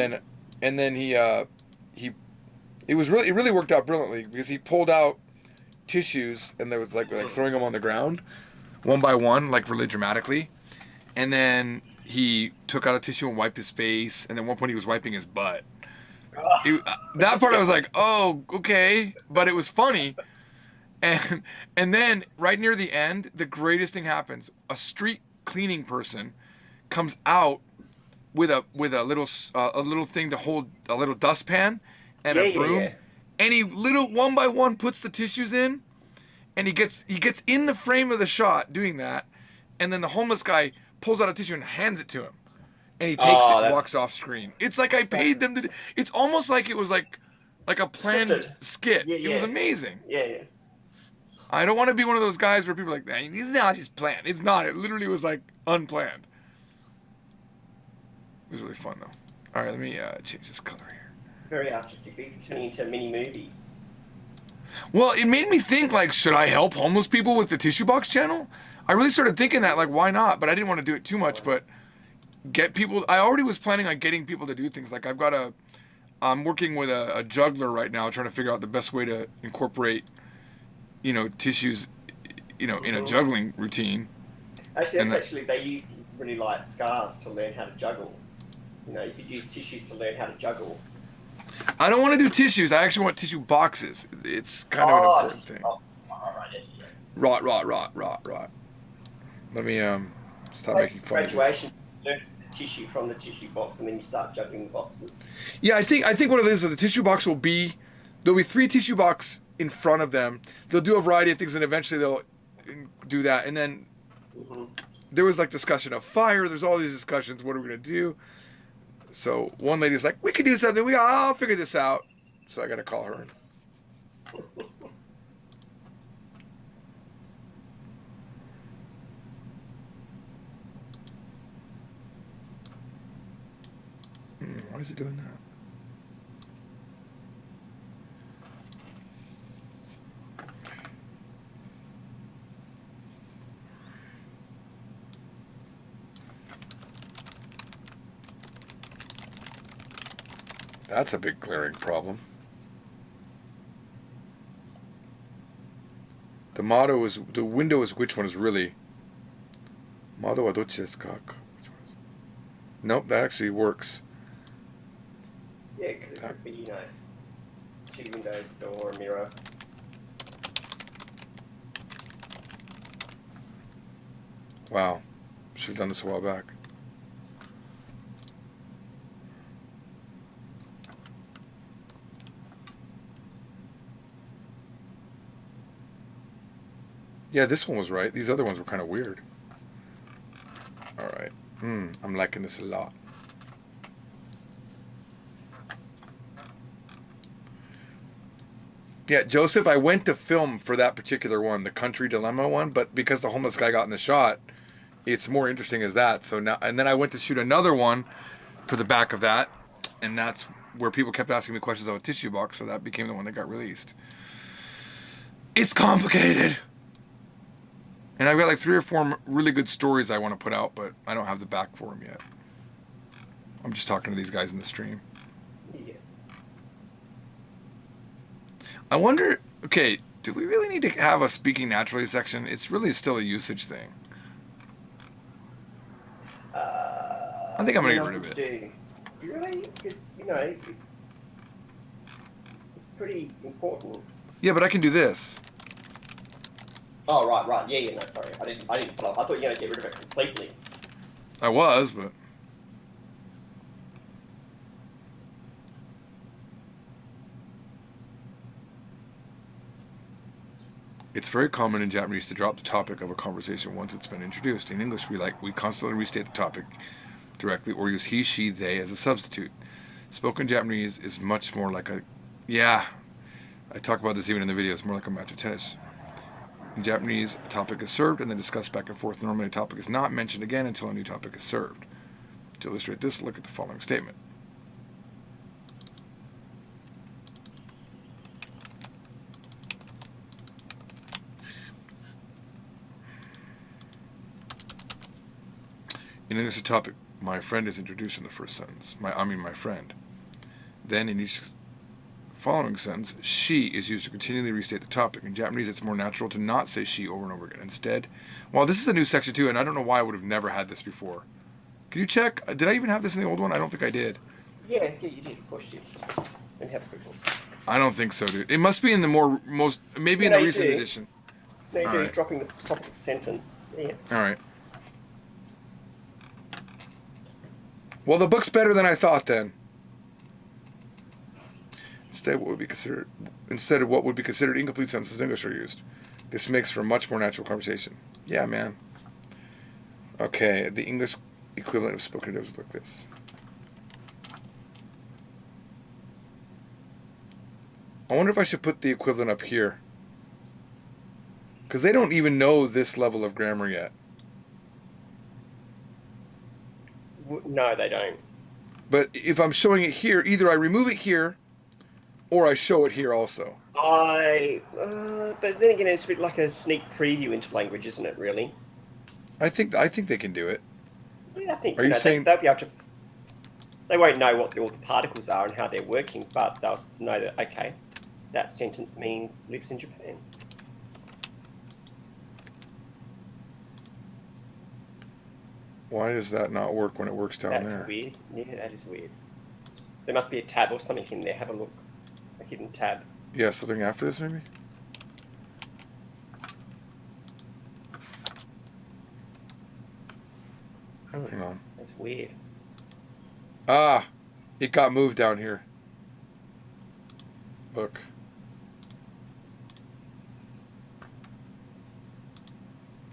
then he it really worked out brilliantly because he pulled out tissues and there was like throwing them on the ground one by one, like really dramatically. And then he took out a tissue and wiped his face. And then at one point he was wiping his butt. That part I was like, oh, okay. But it was funny. And then right near the end, the greatest thing happens. A street cleaning person comes out with a little thing to hold a little dustpan and a broom. Yeah. And he one by one puts the tissues in. And he gets in the frame of the shot doing that. And then the homeless guy pulls out a tissue and hands it to him. And he takes it and walks off screen. It's like I paid them to. It's almost like it was like a planned skit. Yeah. It was amazing. Yeah. I don't want to be one of those guys where people are like, it's not just planned. It's not. It literally was like unplanned. It was really fun though. All right, let me change this color here. Very artistic. These are turning into mini movies. Well, it made me think, like, should I help homeless people with the Tissue Box channel? I really started thinking that, like, why not? But I didn't want to do it too much, but get people... I already was planning on getting people to do things. Like, I'm working with a juggler right now, trying to figure out the best way to incorporate, tissues, in a juggling routine. Actually, they use really light scarves to learn how to juggle. You could use tissues to learn how to juggle. I don't want to do tissues. I actually want tissue boxes. It's kind of an important thing. Oh, all right. Rot. Let me stop making fun of it. Graduation, learn tissue from the tissue box, and then you start juggling the boxes. Yeah, I think what it is the tissue box there'll be 3 tissue boxes in front of them. They'll do a variety of things, and eventually they'll do that. And then there was like discussion of fire. There's all these discussions. What are we gonna do? So one lady's like, we could do something. I'll figure this out. So I got to call her in. Why is it doing that? That's a big glaring problem. The window is which one is really... Mado wa dochi desu ka? Which one is... Nope, that actually works. Yeah, because it could be, 2 windows, a door, a mirror. Wow. Should have done this a while back. Yeah, this one was right. These other ones were kind of weird. All right. I'm liking this a lot. Yeah, Joseph, I went to film for that particular one, the country dilemma one, but because the homeless guy got in the shot, it's more interesting as that. So now, and then I went to shoot another one for the back of that, and that's where people kept asking me questions about tissue box, so that became the one that got released. It's complicated. And I've got like 3 or 4 really good stories I want to put out, but I don't have the back for them yet. I'm just talking to these guys in the stream. Yeah. I wonder, okay, do we really need to have a speaking naturally section? It's really still a usage thing. I think I'm going to get rid of it. Really? Because, it's... pretty important. Yeah, but I can do this. Oh, right. Yeah, no, sorry. I didn't follow. I thought you were going to get rid of it completely. I was, but... It's very common in Japanese to drop the topic of a conversation once it's been introduced. In English, we constantly restate the topic directly or use he, she, they as a substitute. Spoken Japanese is much more like a... Yeah, I talk about this even in the video. It's more like a match of tennis. In Japanese, a topic is served and then discussed back and forth. Normally, a topic is not mentioned again until a new topic is served. To illustrate this, look at the following statement. In English, a topic, my friend is introduced in the first sentence. My friend. Then in each following sentence, she is used to continually restate the topic. In Japanese, it's more natural to not say she over and over again. Instead, well, this is a new section too, and I don't know why I would have never had this before. Can you check? Did I even have this in the old one? I don't think I did. Yeah, you did. Of course you did. And have people. I don't think so, dude. It must be in the maybe in the recent edition. No, you're dropping the top of the sentence. Yeah. All right. Well, the book's better than I thought then. Instead of what would be considered incomplete sentences, English are used. This makes for a much more natural conversation. Yeah, man. Okay, the English equivalent of spoken goes like this. I wonder if I should put the equivalent up here. Because they don't even know this level of grammar yet. No, they don't. But if I'm showing it here, either I remove it here, or I show it here also. But then again, it's a bit like a sneak preview into language, isn't it? Really? I think they can do it. Yeah, I think. Are you saying they'll be able to? They won't know what all the particles are and how they're working, but they'll know that okay, that sentence means lives in Japan. Why does that not work when it works down there? That's weird. Yeah, that is weird. There must be a tab or something in there. Have a look. A hidden tab. Yeah, something after this maybe? Hang on. That's weird. Ah! It got moved down here. Look.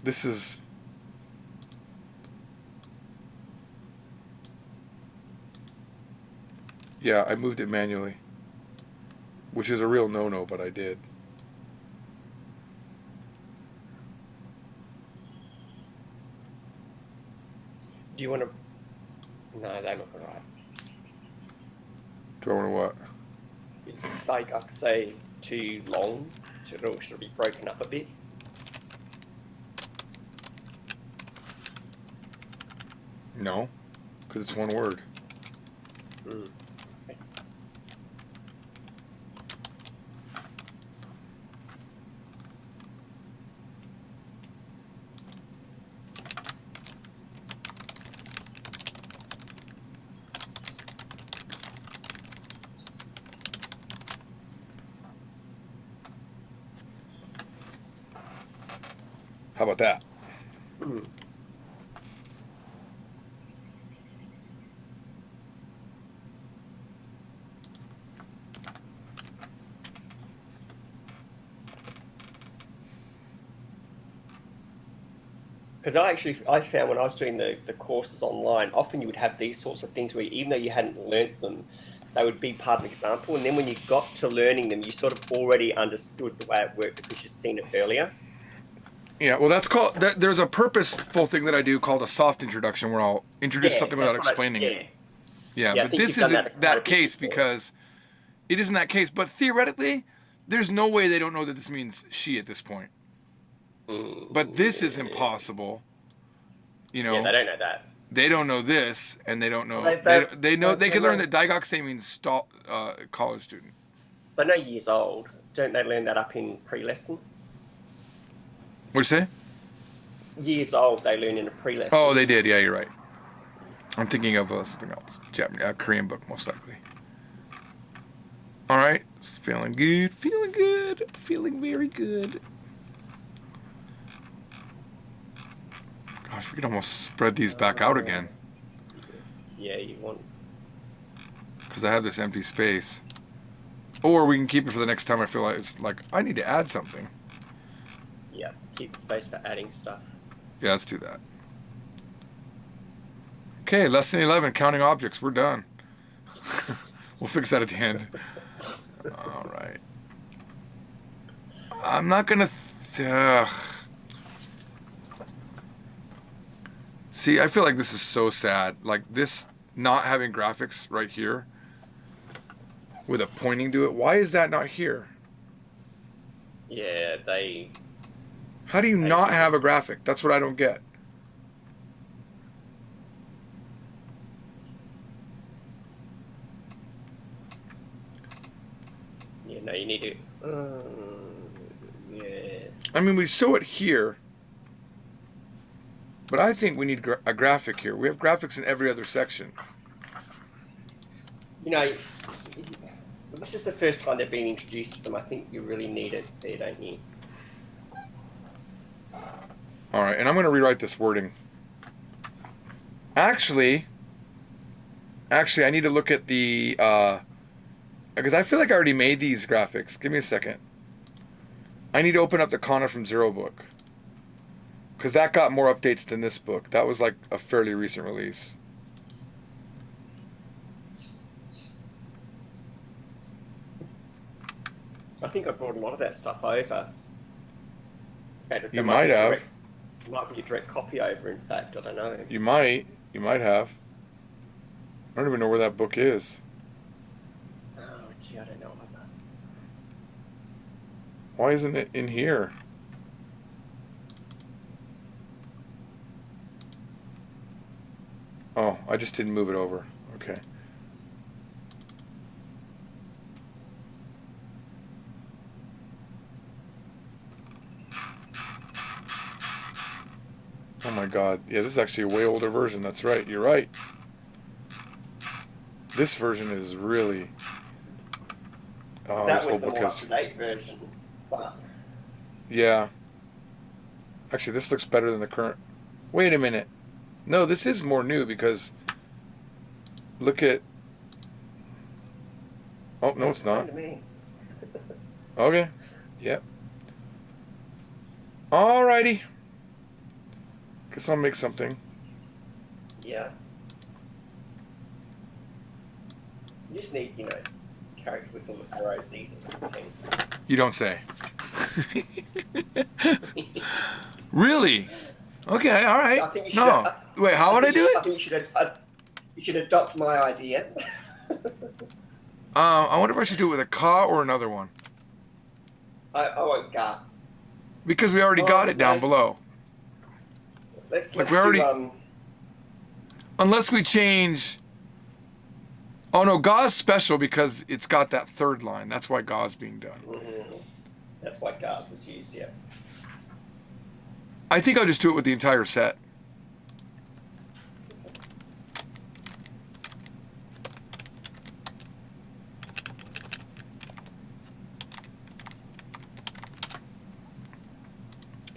This is... Yeah, I moved it manually. Which is a real no-no, but I did. Do you want to... No, they look alright. Do I want to what? Is Daigakse too long? Should it be broken up a bit? No, because it's one word. Mm. Okay. How about that? Mm. Because I found when I was doing the courses online, often you would have these sorts of things where even though you hadn't learnt them, they would be part of an example. And then when you got to learning them, you sort of already understood the way it worked because you'd seen it earlier. Yeah, well, that's called... there's a purposeful thing that I do called a soft introduction where I'll introduce something without explaining it. Yeah, but this isn't that case because... It isn't that case, but theoretically, there's no way they don't know that this means she at this point. But this is impossible. You know, Yeah, they don't know that. They don't know this, and they don't know. They know they can learn that Daigakse means college student. They know years old. Don't they learn that up in pre-lesson? What'd you say? Years old, they learn in a pre-lesson. Oh, they did. Yeah, you're right. I'm thinking of something else. Japanese, Korean book, most likely. All right. Just feeling good, feeling very good. Gosh, we could almost spread these back out again. Yeah, you want. Because I have this empty space. Or we can keep it for the next time I feel like it's like, I need to add something. Yeah, keep space for adding stuff. Yeah, let's do that. Okay, lesson 11, counting objects. We're done. We'll fix that at the end. All right. I'm not going to... See, I feel like this is so sad. Like this not having graphics right here with a pointing to it. Why is that not here? Yeah, they... How do you not have a graphic? That's what I don't get. Yeah, no, you need to... yeah. I mean, we show it here. But I think we need a graphic here. We have graphics in every other section. You know, this is the first time they've been introduced to them. I think you really need it there, don't you? All right, and I'm going to rewrite this wording. Actually, I need to look at the... because I feel like I already made these graphics. Give me a second. I need to open up the Kana from Zero book. Because that got more updates than this book. That was like a fairly recent release. I think I brought a lot of that stuff over. You might have. Might be a direct copy over, in fact. I don't know. You might. You might have. I don't even know where that book is. Oh, gee, I don't know about that. Why isn't it in here? Oh, I just didn't move it over. Okay. Oh my god. Yeah, this is actually a way older version. That's right. You're right. This version is really... Oh, That this whole was the book more has... up-to-date version. But Yeah. Actually, this looks better than the current... Wait a minute. No, this is more new because... Look at... Oh, no, it's not. Okay. Yep. Alrighty. Guess I'll make something. Yeah. You just need, you know, character with the arrows, these are the thing. You don't say. Really? Okay, alright. I think you should, No. Wait, how would I do I it? think you should adopt my idea. I wonder if I should do it with a ka or another one. I won't go. Because we already got it down below. Let's we already... Unless we change... Oh no, Ga's special because it's got that third line. That's why Ga's being done. Mm-hmm. That's why Ga's was used, yeah. I think I'll just do it with the entire set.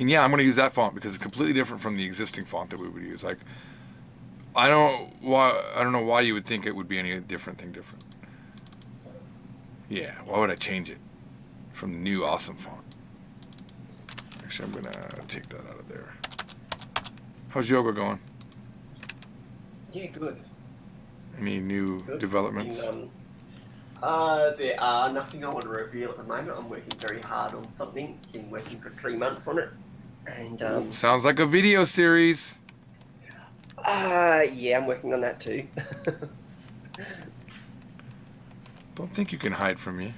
And yeah, I'm going to use that font because it's completely different from the existing font that we would use. Like, I don't know why you would think it would be any different. Yeah, why would I change it from the new awesome font? Actually, I'm going to take that out of there. How's yoga going? Yeah, good. Any new developments? There are nothing I want to reveal at the moment. I'm working very hard on something. Been working for 3 months on it. And sounds like a video series. yeah, I'm working on that too. Don't think you can hide from me.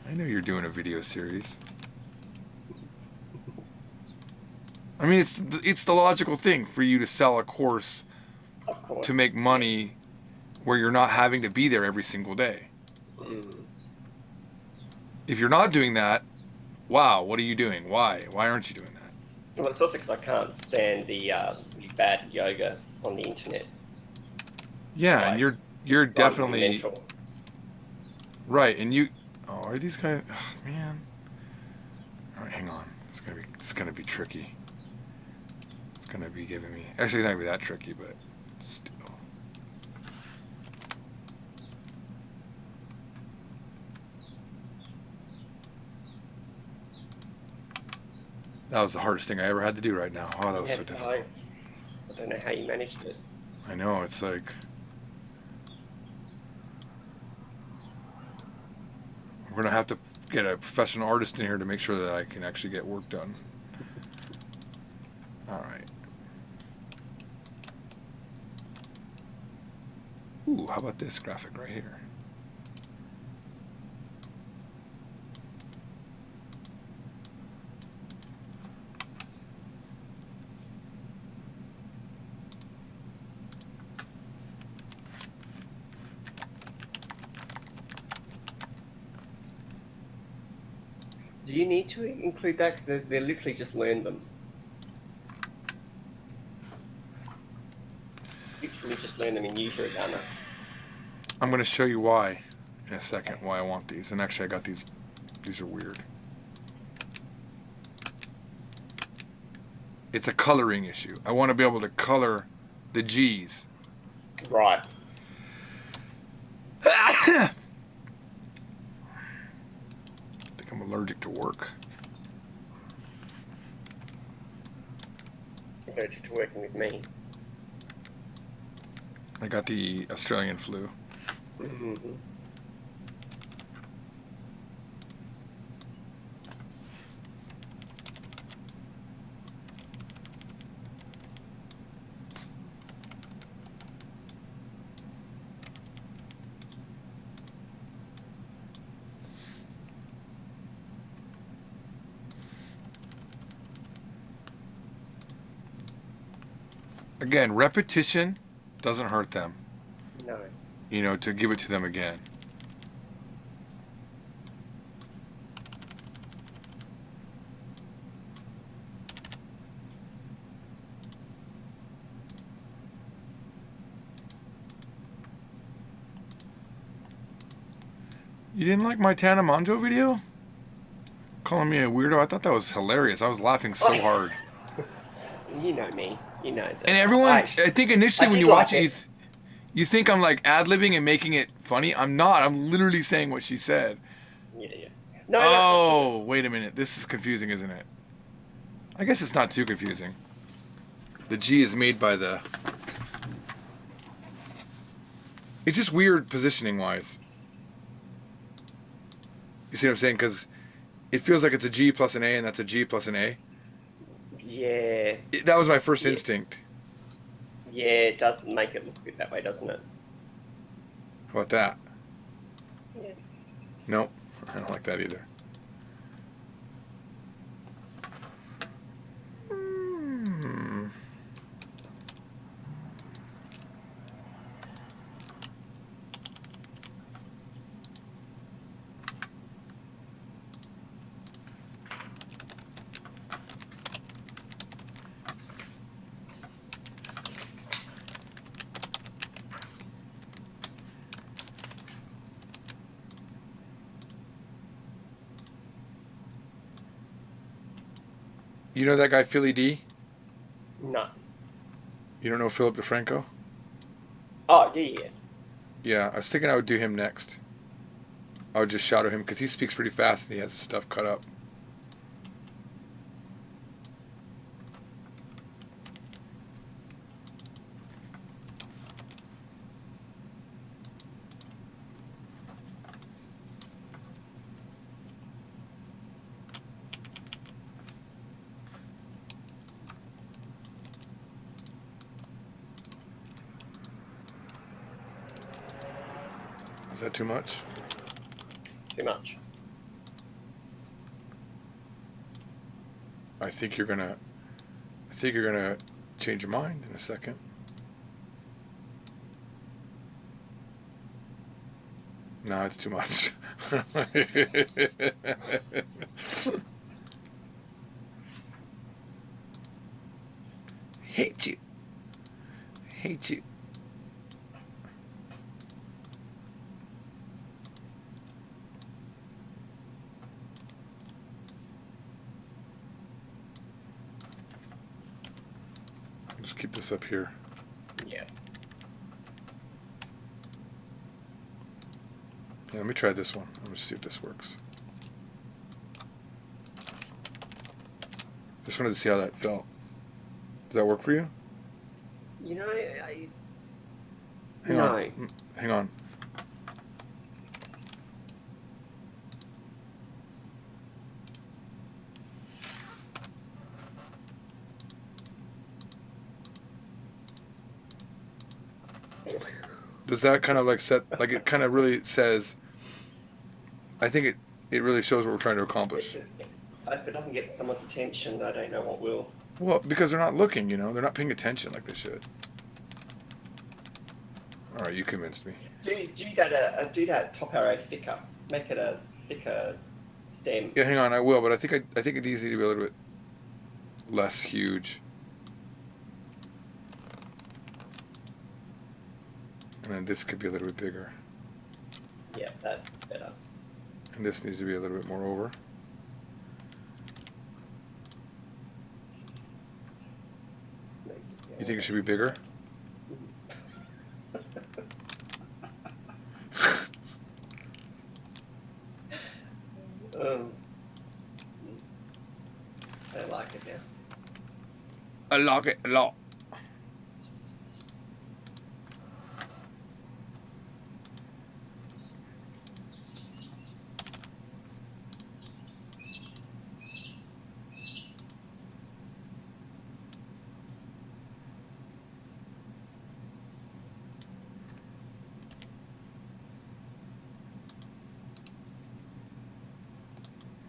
I know you're doing a video series. I mean, it's the logical thing for you to sell a course to make money where you're not having to be there every single day. If you're not doing that, wow, what are you doing? Why aren't you doing that? Well, it's also because I can't stand the bad yoga on the internet. Yeah, like, and you're definitely... Right, and you. Oh, are these guys? Oh, man. All right, hang on. It's gonna be tricky. It's gonna be giving me. Actually, it's not gonna be that tricky, but still. That was the hardest thing I ever had to do right now. Oh, that was Yeah, so difficult. I don't know how you managed it. I know, it's like. We're gonna have to get a professional artist in here to make sure that I can actually get work done. All right. Ooh, how about this graphic right here? Do you need to include that? Because they literally just learn them. Literally just learn them in Hiragana. I'm gonna show you why in a second why I want these. And actually, I got these. These are weird. It's a coloring issue. I want to be able to color the G's. Right. I think I'm allergic to work. Allergic to working with me. I got the Australian flu. Mm-hmm. Again, repetition doesn't hurt them. No. You know, to give it to them again. You didn't like my Tana Monjo video? Calling me a weirdo? I thought that was hilarious. I was laughing so hard. You know me. You know that. And everyone, I think initially when did you like watch it, you think I'm like ad-libbing and making it funny. I'm not. I'm literally saying what she said. Yeah, yeah. No, Oh, wait a minute. This is confusing, isn't it? I guess it's not too confusing. The G is made by the... It's just weird positioning-wise. You see what I'm saying? Because it feels like it's a G plus an A, and that's a G plus an A. Yeah. That was my first instinct. Yeah, it does make it look a bit that way, doesn't it? How about that? Yeah. Nope. I don't like that either. You know that guy Philly D? No. You don't know Philip DeFranco? Oh, yeah. Yeah, I was thinking I would do him next. I would just shadow him because he speaks pretty fast and he has his stuff cut up. Is that too much? Too much. I think you're gonna change your mind in a second. No, it's too much. Hate you. Hate you. keep this up here. Yeah. Yeah, let me try this one. Let me see if this works. Just wanted to see how that felt. Does that work for you? You know, Hang no. on. Hang on. Does that kind of like set, like it kind of really says, I think it really shows what we're trying to accomplish. If it doesn't get someone's attention, I don't know what will. Well, because they're not looking, you know, they're not paying attention like they should. All right, you convinced me. Do that top arrow thicker. Make it a thicker stem. Yeah, hang on, I will, but I think it needs to be a little bit less huge. And then this could be a little bit bigger. Yeah, that's better. And this needs to be a little bit more over. You think it should be bigger? I like it now. I like it a lot.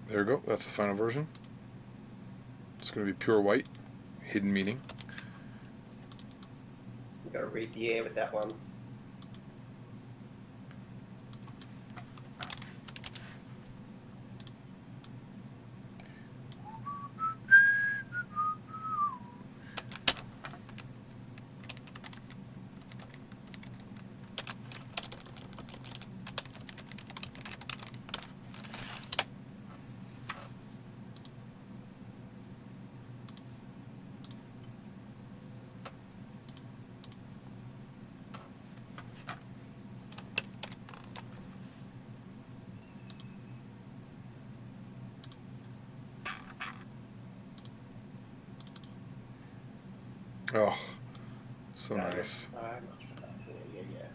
There we go. That's the final version. It's going to be pure white, hidden meaning. You've got to read the air with that one. Oh, so That nice. looks so much better too. Yeah.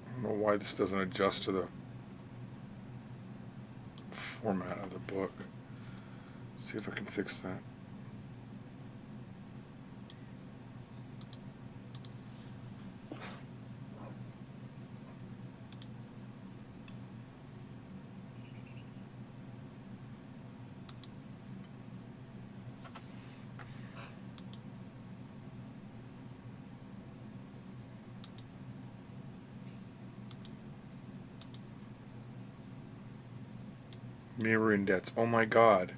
I don't know why this doesn't adjust to the format of the book. Let's see if I can fix that. Mirror indents. Oh my god.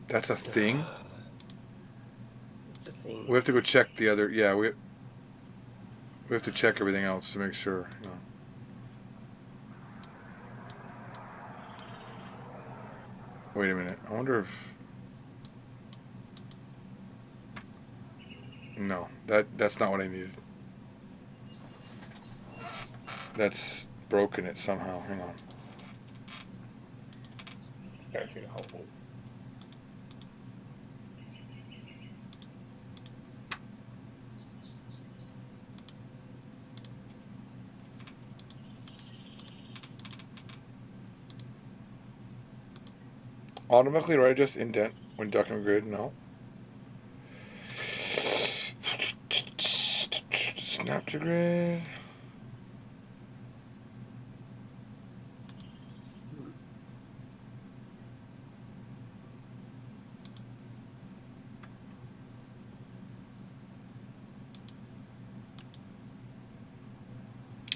That's a thing? It's a thing. We have to go check the other. Yeah, we have to check everything else to make sure. You know. Wait a minute. I wonder if. No, that's not what I needed. That's broken it somehow. Hang on. Go through the whole thing. Automatically write just indent when document grid. No. Snap to grid.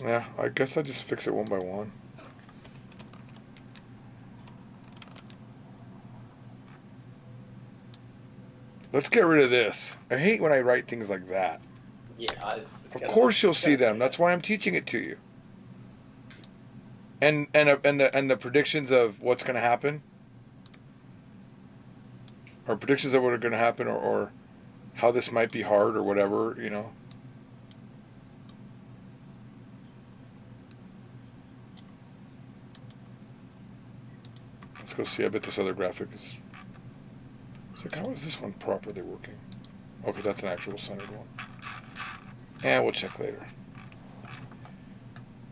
Yeah, I guess I just fix it one by one. Let's get rid of this. I hate when I write things like that. Yeah, Of course you'll see them. That's why I'm teaching it to you. And the predictions of what's going to happen. or predictions of what are going to happen, or how this might be hard or whatever, you know. Let's go see. I bet this other graphic is. It's like, how is this one properly working? Okay, that's an actual centered one. Yeah, we'll check later.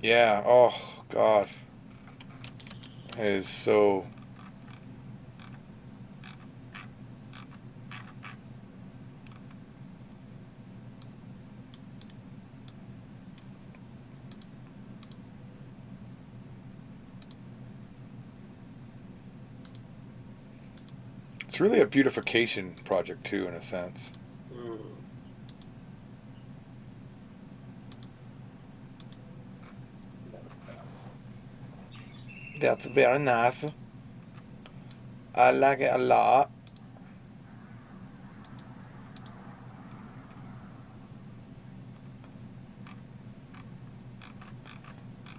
Yeah, oh, God. It is so. It's really a beautification project, too, in a sense. Mm. That's very nice. I like it a lot.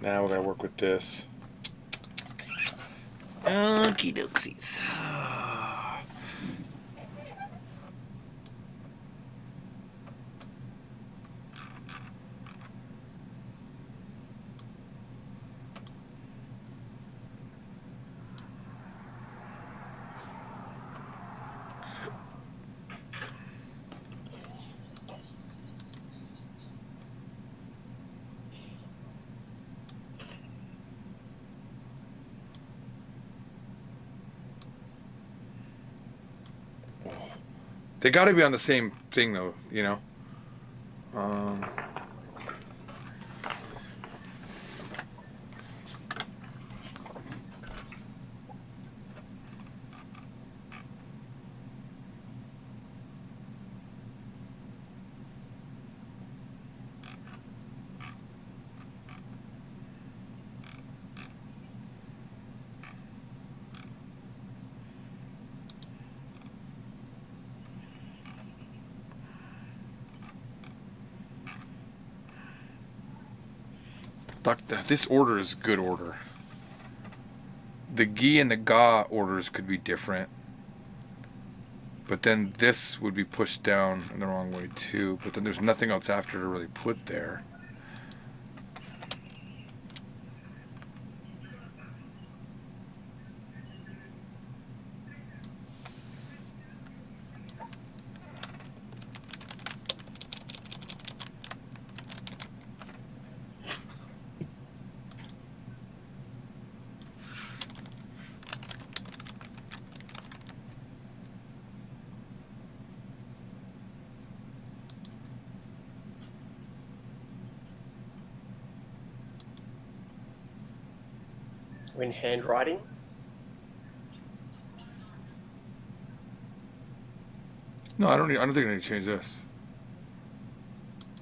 Now we're going to work with this. Okie doksies. They got to be on the same thing, though, you know? Um, this order is good order. The gi and the ga orders could be different. But then this would be pushed down in the wrong way too. But then there's nothing else after to really put there. When handwriting. No, I don't think I need to change this.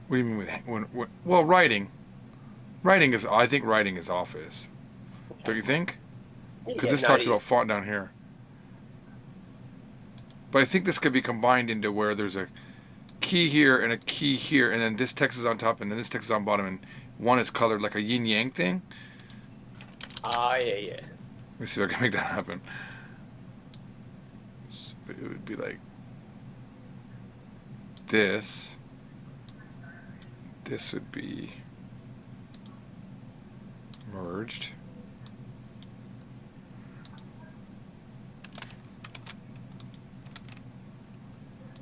What do you mean with when well, writing? Writing is. I think writing is office. Okay. Don't you think? Because Yeah, this no, talks it about is. font down here. But I think this could be combined into where there's a key here and a key here, and then this text is on top, and then this text is on bottom, and one is colored like a yin yang thing. Ah, yeah. Let me see if I can make that happen. So it would be like this. This would be merged.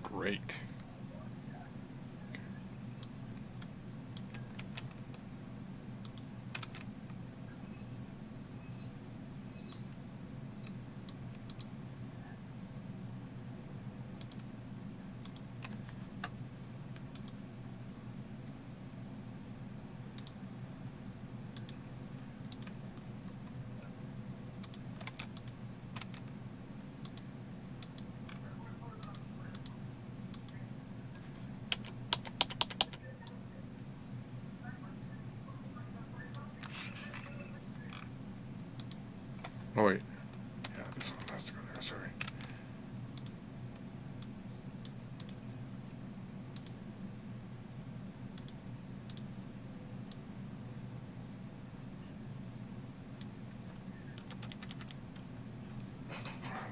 Great. Oh wait. Yeah, this one has to go there, sorry.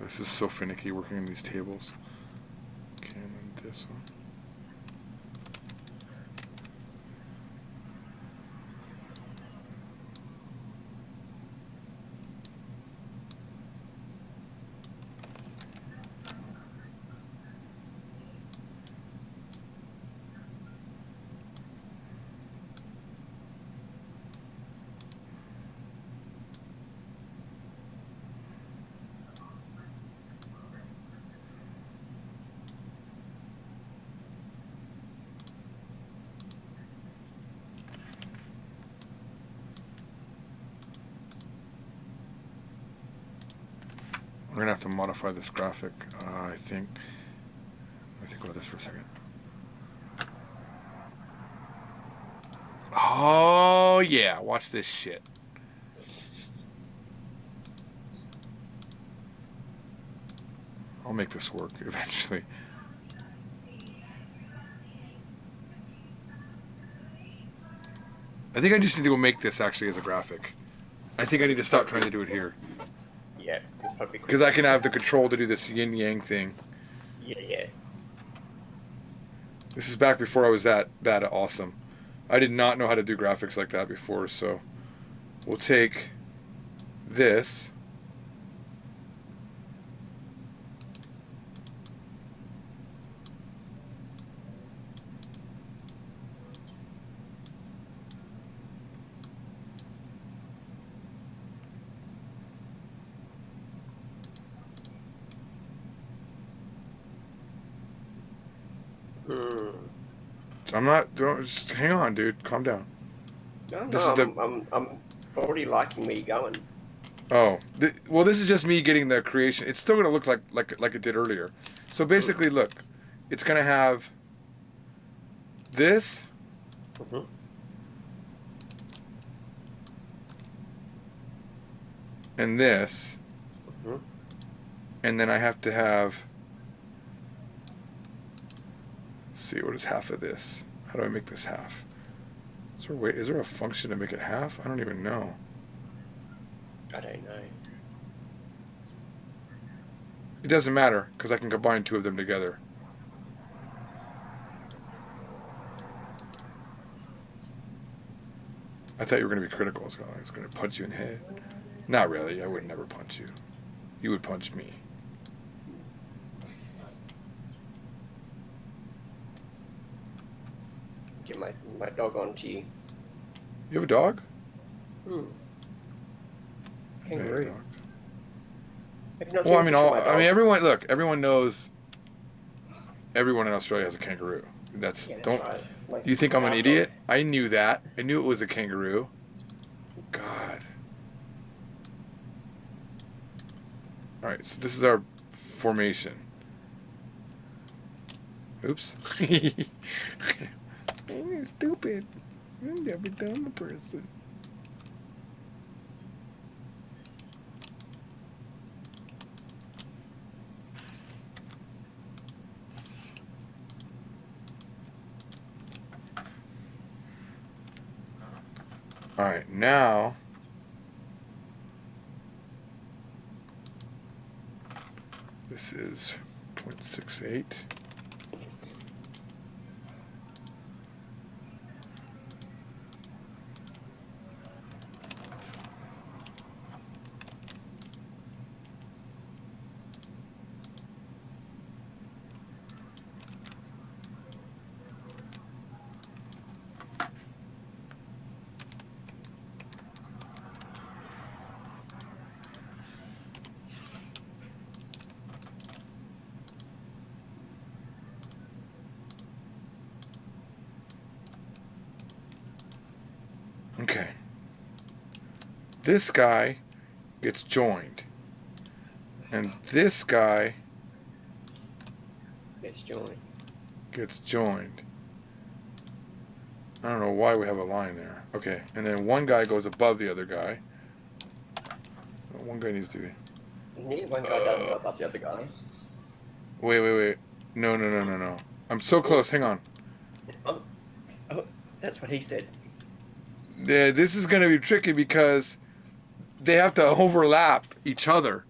this is so finicky working in these tables. Okay, and then this one. We're gonna have to modify this graphic. I think. Let me think about this for a second. Oh yeah, watch this shit. I'll make this work eventually. I think I just need to go make this actually as a graphic. I think I need to stop trying to do it here. Yeah, probably. Because I can have the control to do this yin yang thing. Yeah. This is back before I was that awesome. I did not know how to do graphics like that before, so we'll take this. I'm not. Don't just hang on, dude. Calm down. I'm already liking where you're going. Oh, well, this is just me getting the creation. It's still gonna look like it did earlier. So basically, look, it's gonna have this. Mm-hmm. And this. Mm-hmm. And then I have to have. Let's see, what is half of this? How do I make this half? Is there a function to make it half? I don't even know. I don't know. It doesn't matter, because I can combine two of them together. I thought you were going to be critical. I was going to punch you in the head. Not really. I would never punch you. You would punch me. Get my dog onto you. You have a dog? Kangaroo. Well, I mean, everyone knows. Everyone in Australia has a kangaroo. That's right. Like, you think I'm an idiot? I knew that. I knew it was a kangaroo. God. All right, so this is our formation. Oops. I'm stupid. I'm never done a person. All right, now this is 0.68. Okay. This guy gets joined. And this guy gets joined. I don't know why we have a line there. Okay. And then one guy goes above the other guy. One guy needs to be. One guy does go above the other guy. Wait. No. I'm so close. Hang on. Oh, that's what he said. Yeah, this is going to be tricky because they have to overlap each other.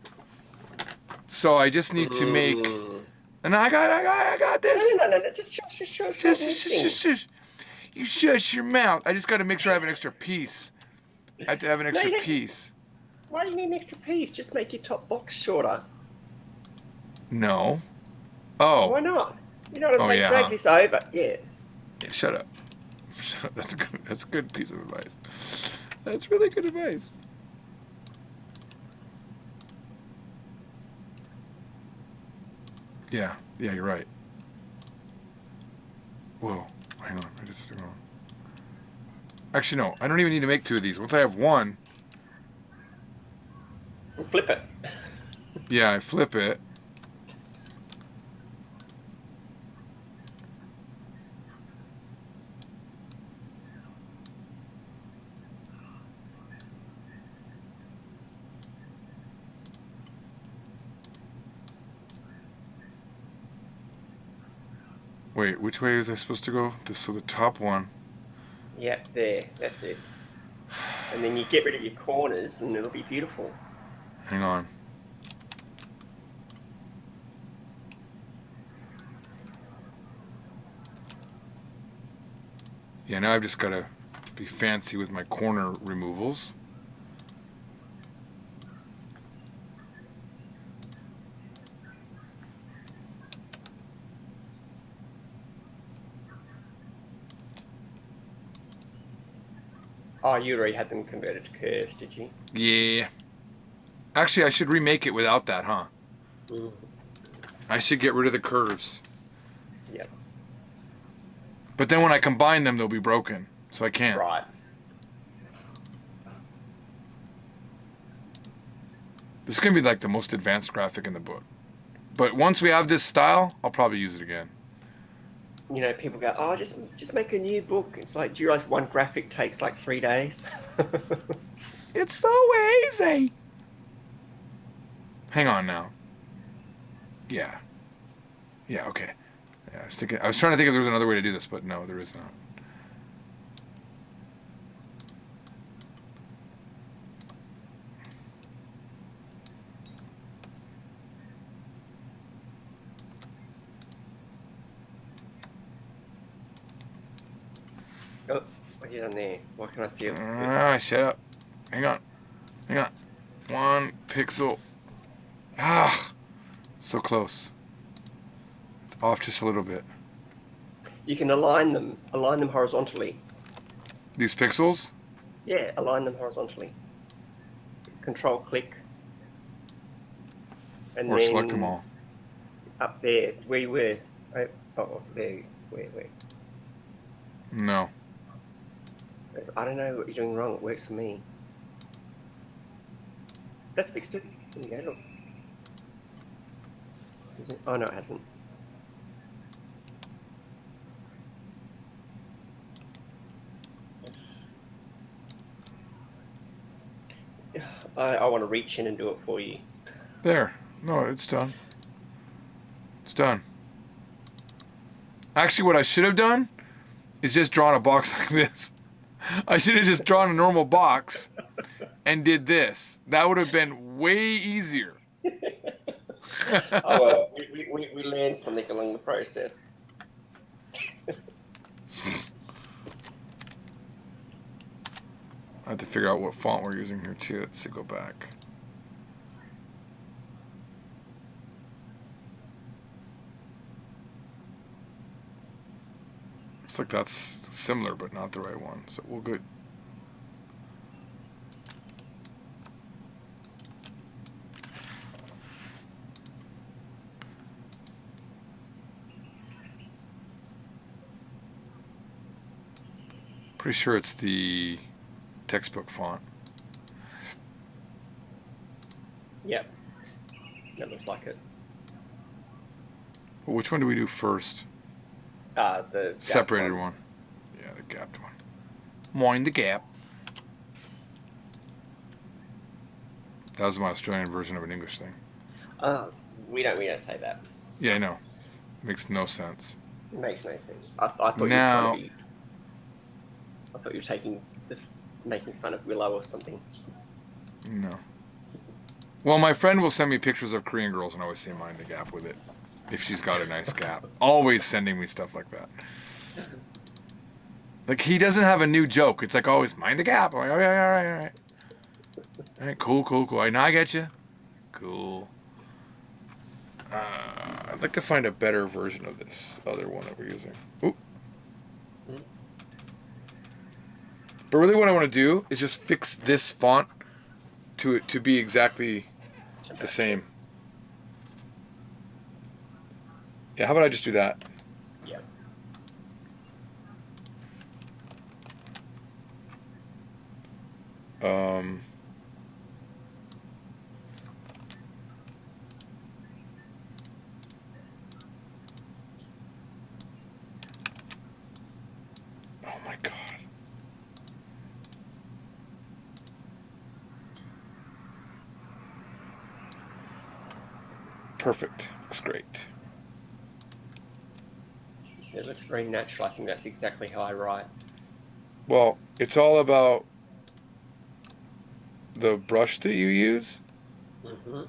So I just need to make, Mm. and I got this. No. Just shush mixing. Shush. You shush your mouth. I just got to make sure I have an extra piece. I have to have an No, extra you don't. piece. Why do you need an extra piece? Just make your top box shorter. No. Oh. Why not? You know what I'm Oh saying? yeah, Drag huh? this over. Yeah. Yeah, shut up. That's good. That's a good piece of advice. That's really good advice. Yeah, you're right. Whoa, hang on. I just did it wrong. Actually, no. I don't even need to make 2 of these. Once I have one, Flip it. yeah, I flip it. Wait, which way is I supposed to go? So the top one. Yeah, there. That's it. And then you get rid of your corners, and it'll be beautiful. Hang on. Yeah, now I've just got to be fancy with my corner removals. Oh, you already had them converted to curves, did you? Yeah. Actually, I should remake it without that, huh? Mm. I should get rid of the curves. Yep. But then when I combine them, they'll be broken. So I can't. Right. This is going to be like the most advanced graphic in the book. But once we have this style, I'll probably use it again. You know, people go, "Oh, just make a new book." It's like, do you realize one graphic takes like 3 days? It's so easy. Hang on now. Yeah. Yeah, okay. Yeah, I was trying to think if there was another way to do this, but no, there is not. Oh, what have you done there? What can I see? Shut up. Hang on. 1 pixel. Ah, so close. It's off just a little bit. You can align them horizontally. These pixels? Yeah, align them horizontally. Control click. And Or then select them all? up there, where you were. Oh, there. Where? No. I don't know what you're doing wrong. It works for me. That's fixed it. There you go, look. Oh, no, it hasn't. I want to reach in and do it for you. There. No, it's done. It's done. Actually, what I should have done is just drawn a box like this. I should have just drawn a normal box and did this. That would have been way easier. Oh, well, we learned something along the process. I have to figure out what font we're using here too. Let's go back. Looks like that's similar, but not the right one. So we're good. Pretty sure it's the textbook font. Yep. That looks like it. Well, which one do we do first? The Separated one. Yeah, the gapped one. Mind the gap. That was my Australian version of an English thing. We don't say that. Yeah, I know. Makes no sense. It makes no sense. I thought you were Now- trying to be. I thought you were making fun of Willow or something. No. Well, my friend will send me pictures of Korean girls, and I always say mind the gap with it. If she's got a nice gap. Always sending me stuff like that. Like, he doesn't have a new joke. It's like always, mind the gap. I'm like, okay, all right, all right. All right, cool. Now I get you. Cool. I'd like to find a better version of this other one that we're using. Ooh. But really what I want to do is just fix this font to be exactly the same. Yeah, how about I just do that? Yep. Um, oh my God. Perfect. Looks great. It looks very natural. I think that's exactly how I write. Well, it's all about the brush that you use. Mm-hmm.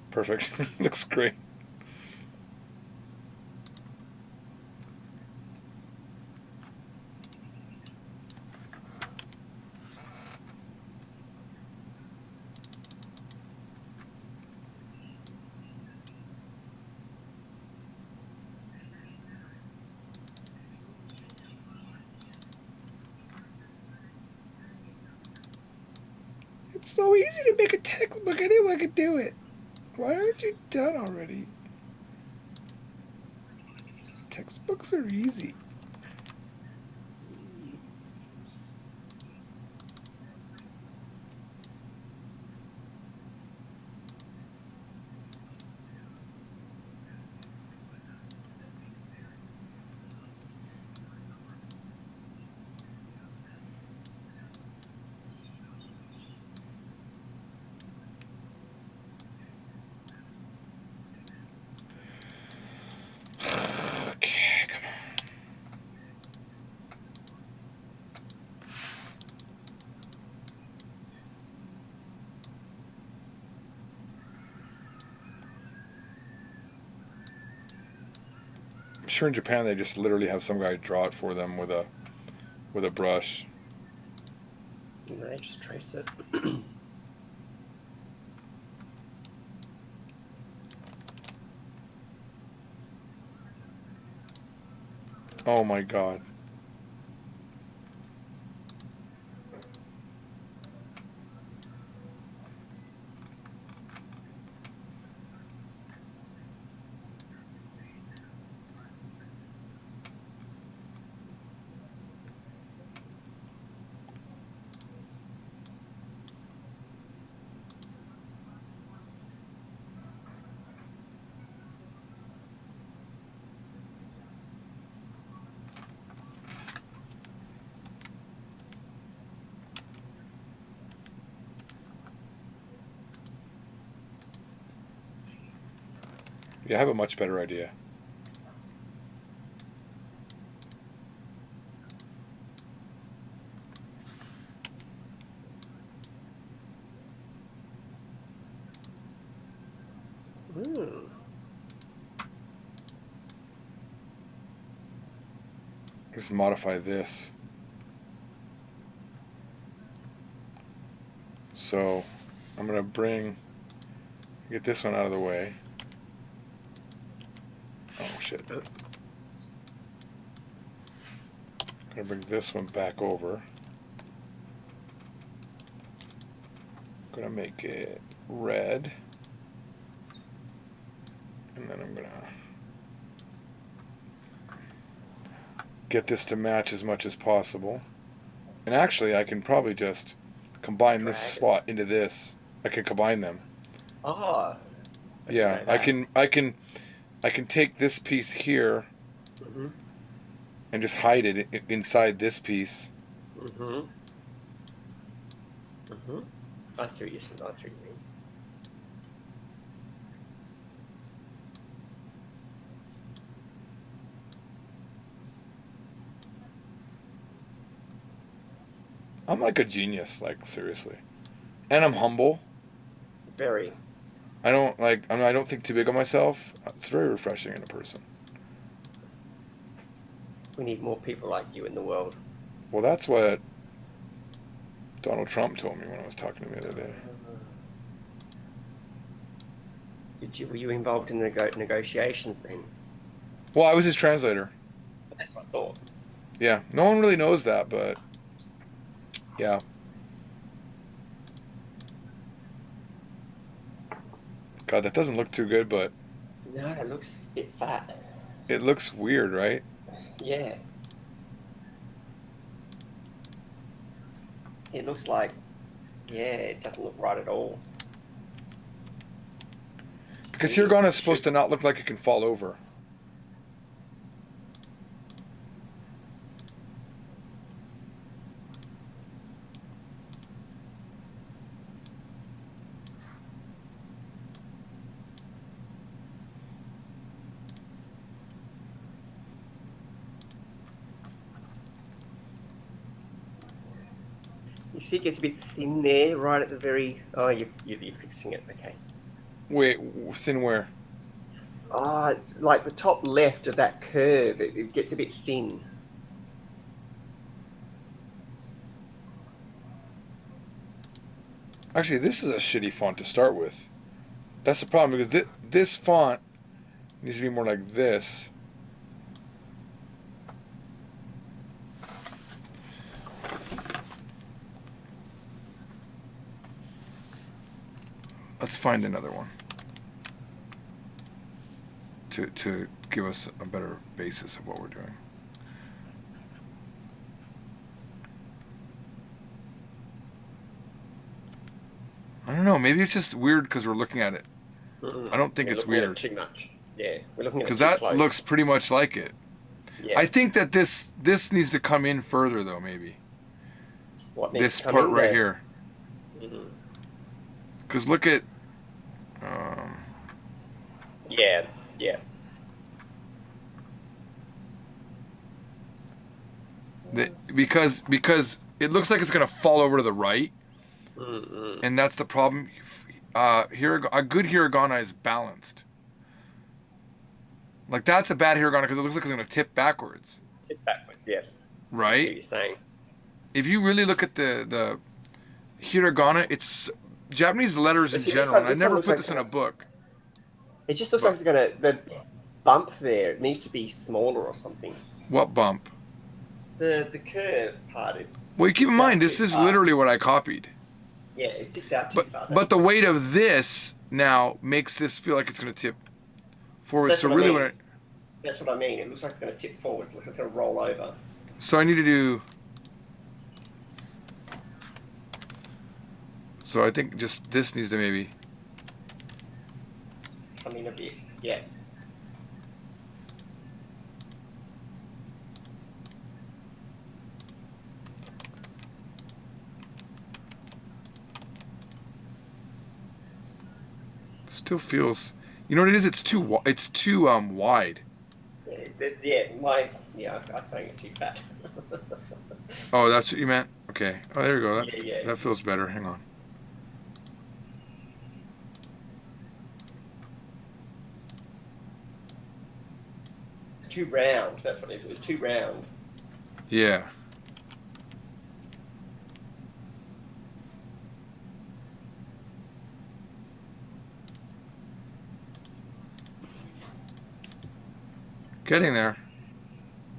Perfect. Looks great. It's so easy to make a textbook. Anyone can do it. Why aren't you done already? Textbooks are easy. Okay, come on. I'm sure in Japan they just literally have some guy draw it for them with a brush. And I just trace it. Oh my God. Yeah, I have a much better idea. Mm. Just modify this. So I'm gonna get this one out of the way. Oh shit. Gonna bring this one back over. Gonna make it red. And then I'm gonna get this to match as much as possible. And actually I can probably just combine this slot into this. I can combine them. Oh. Yeah, I can take this piece here Mm-hmm. and just hide it inside this piece. Mm-hmm. Mm-hmm. I see what you mean. I'm like a genius, like seriously, and I'm humble. Very. I don't think too big of myself. It's very refreshing in a person. We need more people like you in the world. Well, that's what Donald Trump told me when I was talking to me the other day. Were you involved in the negotiations then? Well, I was his translator. That's what I thought. Yeah, no one really knows that, but yeah. God, that doesn't look too good, but No, it looks a bit fat. it looks weird, right? Yeah. It looks like, yeah, it doesn't look right at all. Because Maybe hiragana it is supposed should. to not look like it can fall over. You see, it gets a bit thin there, right at the very. Oh, you're fixing it. Okay. Wait, thin where? Oh, it's like the top left of that curve. It gets a bit thin. Actually, this is a shitty font to start with. That's the problem because this font needs to be more like this. Let's find another one to give us a better basis of what we're doing. I don't know. Maybe it's just weird because we're looking at it. I don't think We're it's looking at it weird too much. Yeah, we're looking at it because too that close. looks pretty much like it. Yeah. I think that this needs to come in further though. Maybe What needs this to come part in right there? here. Mhm. Because look at. Um, Yeah, yeah. because it looks like it's gonna fall over to the right, Mm-mm. and that's the problem. A good hiragana is balanced. Like that's a bad hiragana because it looks like it's gonna tip backwards, Tip backwards. Yeah. I see right? what you're saying. If you really look at the hiragana, it's Japanese letters But in see, general, and I this one never looks put like this in a book, it just looks like but it's gonna the bump there. It needs to be smaller or something. what bump? The curve part, it Well, you keep in sticks out mind too this is far. literally what I copied, Yeah, it sticks out too but far. but the weight of this now makes this feel like it's gonna tip forward. That's So what I really, mean. That's what I mean. It looks like it's gonna tip forwards. It looks like it's gonna roll over. so I need to do. So I think just this needs to maybe. Come in a bit. Yeah. Still feels. You know what it is? It's too wide. I was saying it's too fat. Oh, that's what you meant. Okay. Oh, there we go. Yeah, yeah. That feels better. Hang on. It's too round. That's what it is. It was too round. Yeah. Getting there.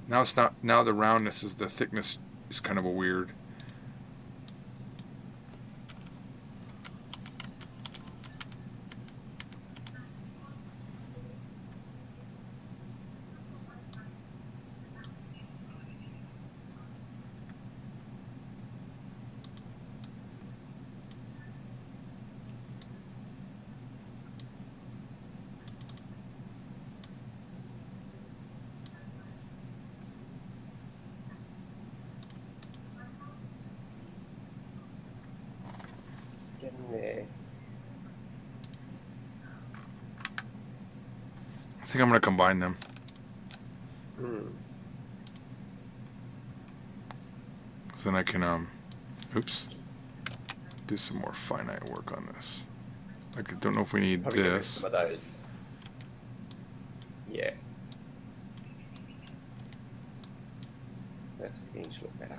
Now it's not. Now the roundness is the thickness is kind of a weird. It's getting there. I think I'm gonna combine them. Hmm. So then I can Oops. Do some more finite work on this. I don't know if we need Probably get rid of this. some of those. Yeah. That's beginning to look better.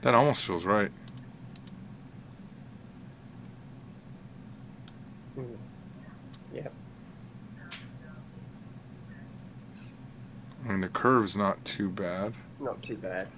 That almost feels right. Yeah. I mean, the curve's not too bad. Not too bad.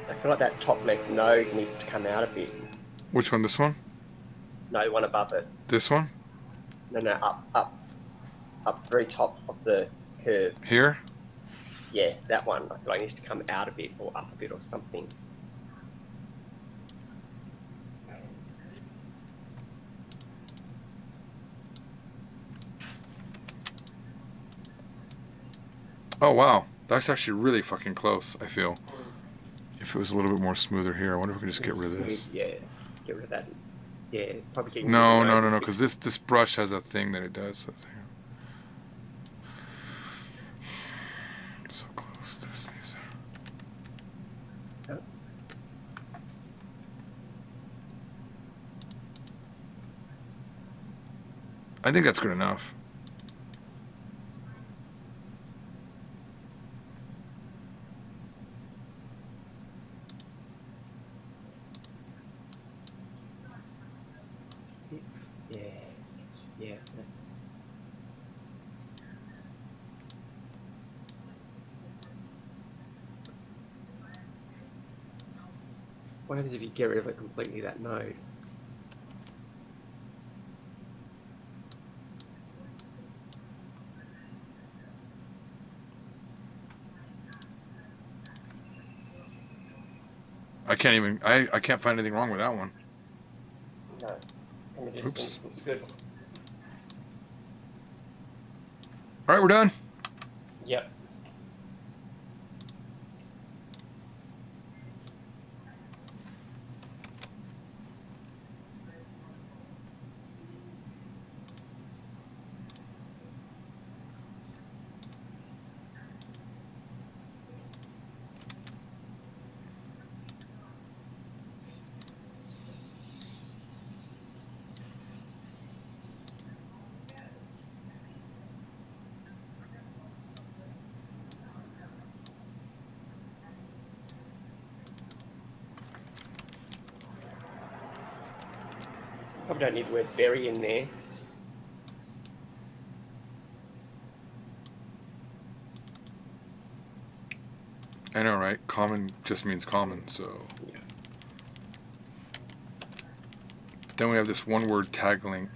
I feel like that top left node needs to come out a bit. Which one? This one? No, one above it. This one? No, up, very top of the curve. Here? Yeah, that one. I feel like it needs to come out a bit or up a bit or something. Oh, wow. That's actually really fucking close, I feel. If it was a little bit more smoother here, I wonder if we can just get rid of this. Yeah, get rid of that. Yeah, probably getting No, because this brush has a thing that it does. So close. These are... I think that's good enough. Yeah, that's. What happens if you get rid of it completely, that node? I can't find anything wrong with that one. No, from a distance, looks good. All right, we're done. Yep. Probably don't need the word berry in there. I know, right? Common just means common, so. Yeah. Then we have this one word taggling.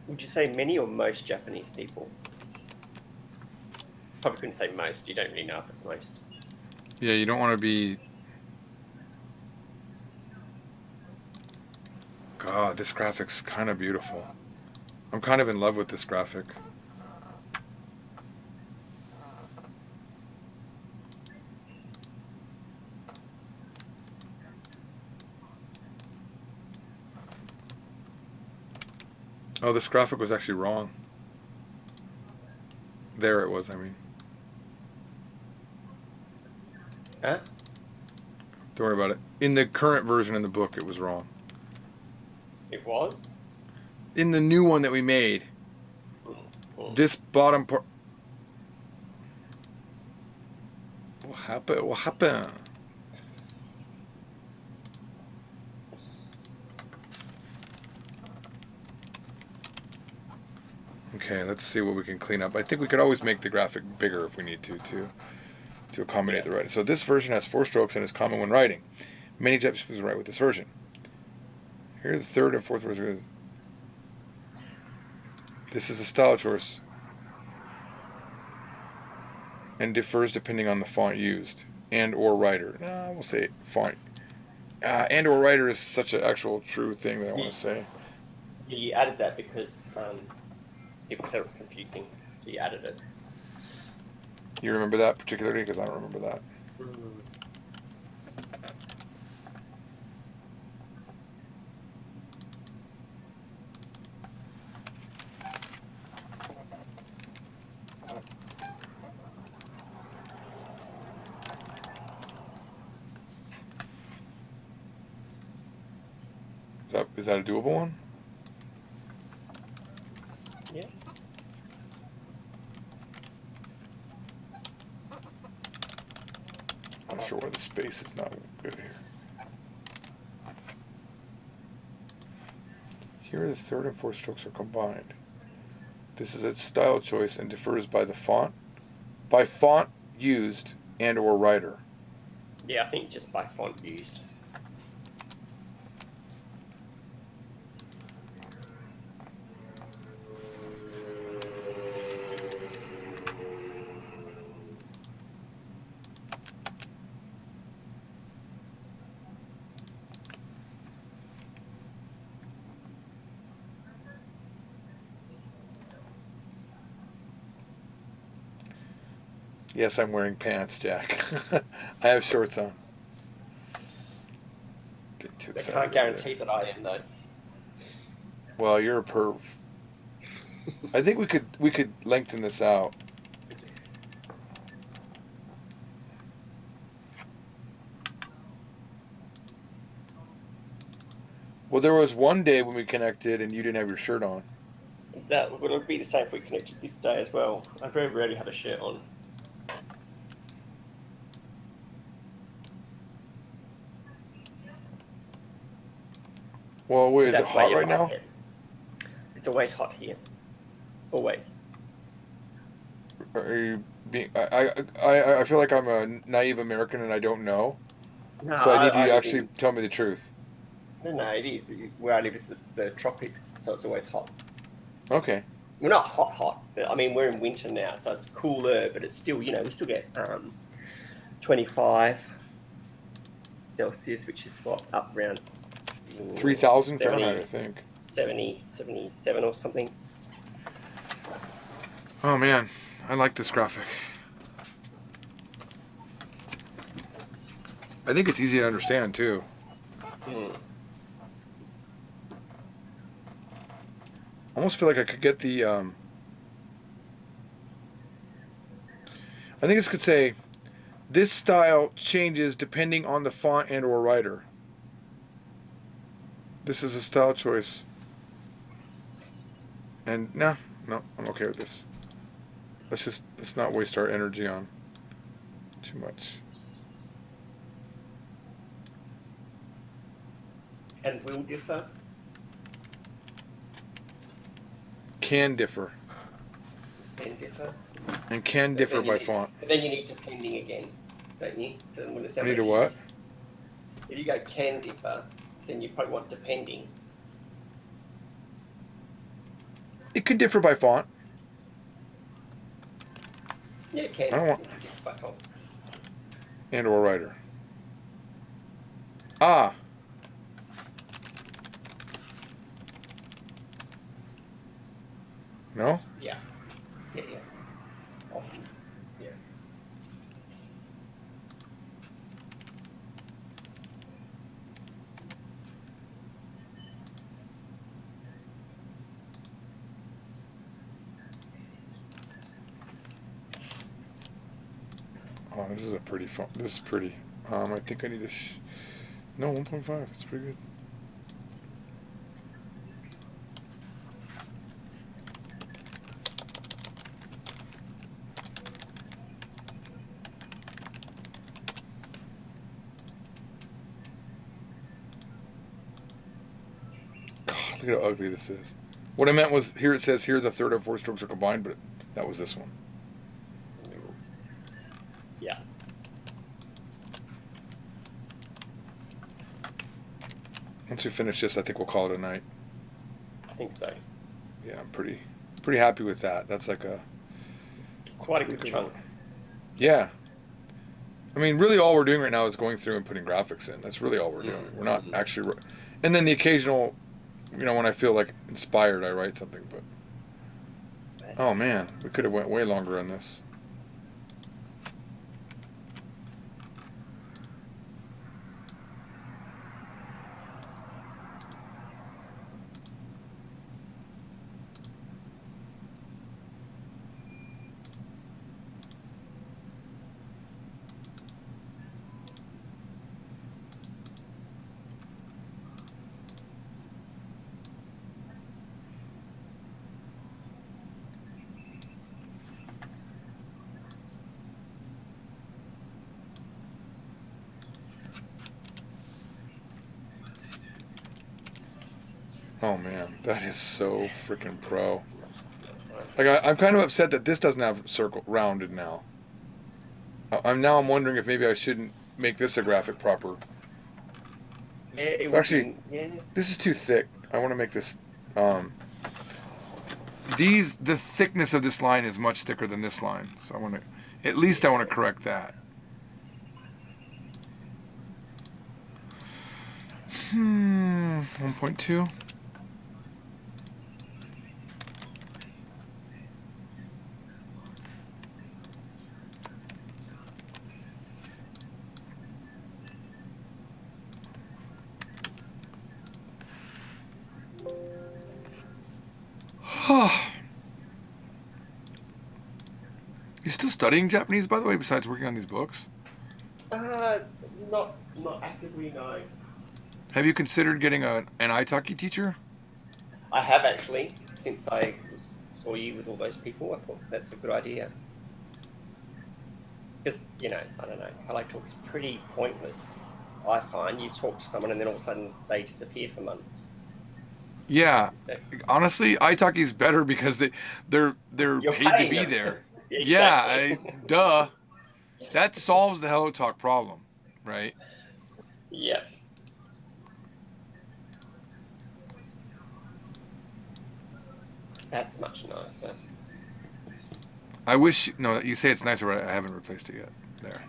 Would you say many or most Japanese people? Probably couldn't say most. You don't really know if it's most. Yeah, you don't want to be... God, Oh, this graphic's kind of beautiful. I'm kind of in love with this graphic. Oh, this graphic was actually wrong. There it was, I mean. Huh? Don't worry about it. In the current version in the book, it was wrong. It was? In the new one that we made, Cool. this bottom part... What happened? What happened? Okay, let's see what we can clean up. I think we could always make the graphic bigger if we need to accommodate the writing. So this version has 4 strokes and is common when writing. Many types of write with this version. Here's the third and fourth version. This is a style choice and differs depending on the font used and or writer. We'll say font. And or writer is such an actual true thing that I want to say. You added that because people said it was confusing, so you added it. You remember that particularly? Because I don't remember that. Is that a doable one? Yeah. I'm not sure why the space is not good here. Here the third and fourth strokes are combined. This is a style choice and differs by the font, used and or writer. Yeah, I think just by font used. Yes, I'm wearing pants, Jack. I have shorts on. Getting too I excited. can't guarantee that I am though. Well, you're a perv. I think we could lengthen this out. Well, there was one day when we connected and you didn't have your shirt on. That would be the same if we connected this day as well. I very rarely have a shirt on. Well, wait, is it That's why hot you're right now? here. It's always hot here. Always. Are you being? I feel like I'm a naive American and I don't know. No, So I need you to live actually in- tell me the truth. No, it is. Where I live is the tropics, so it's always hot. Okay. We're not hot, but I mean we're in winter now, so it's cooler, but it's still, we still get 25 Celsius, which is what, up around 3,000 70 Fahrenheit, I think. 70, 77 or something. Oh man, I like this graphic. I think it's easy to understand too. I almost feel like I could get the. I think this could say, this style changes depending on the font and or writer. This is a style choice. And no, I'm okay with this. Let's not waste our energy on too much. And will differ. Can differ. Can differ. And can differ by font. But then you need depending again, don't you? I need a what? If you go can differ, then you probably want depending. It can differ by font. Yeah, it can. I don't want- Differ by font. And or writer. Ah. No? Yeah. Yeah, yeah. Often. Yeah. Oh, this is a pretty fun. This is pretty. I think I need to. No, 1.5. It's pretty good. God, look at how ugly this is. What I meant was here it says here the third and fourth strokes are combined, but that was this one. Yeah. Once we finish this, I think we'll call it a night. I think so. Yeah, I'm pretty happy with that. That's like Quite a good chunk. Yeah. I mean, really, all we're doing right now is going through and putting graphics in. That's really all we're doing. We're not actually, and then the occasional, when I feel like inspired, I write something. But oh man, we could have went way longer on this. Oh man, that is so freaking pro. Like I'm kind of upset that this doesn't have circle rounded now. I'm wondering if maybe I shouldn't make this a graphic proper. Yeah, it Actually, yeah. this is too thick. I want to make this. The thickness of this line is much thicker than this line, so at least I want to correct that. 1.2. You still studying Japanese, by the way, besides working on these books? Uh, not actively, no. Have you considered getting an Italki teacher? I have actually, since saw you with all those people. I thought that's a good idea. Because, I don't know, hello talk is pretty pointless. I find you talk to someone and then all of a sudden they disappear for months. Yeah, honestly, Itaki's better because they're You're paid to paying be them. there. Yeah, Exactly. duh. That solves the hello talk problem, right? Yep. That's much nicer. I wish. No, you say it's nicer, but I haven't replaced it yet. There.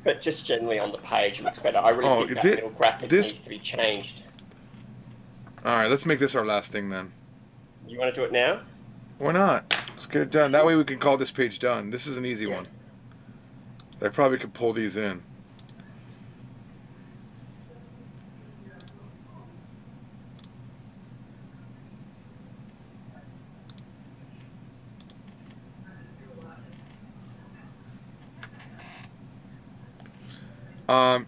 But just generally on the page, it looks better. I really Oh, think that little graphic this. needs to be changed. All right, let's make this our last thing then. You want to do it now? Why not? Let's get it done. That way we can call this page done. This is an easy one. I probably could pull these in.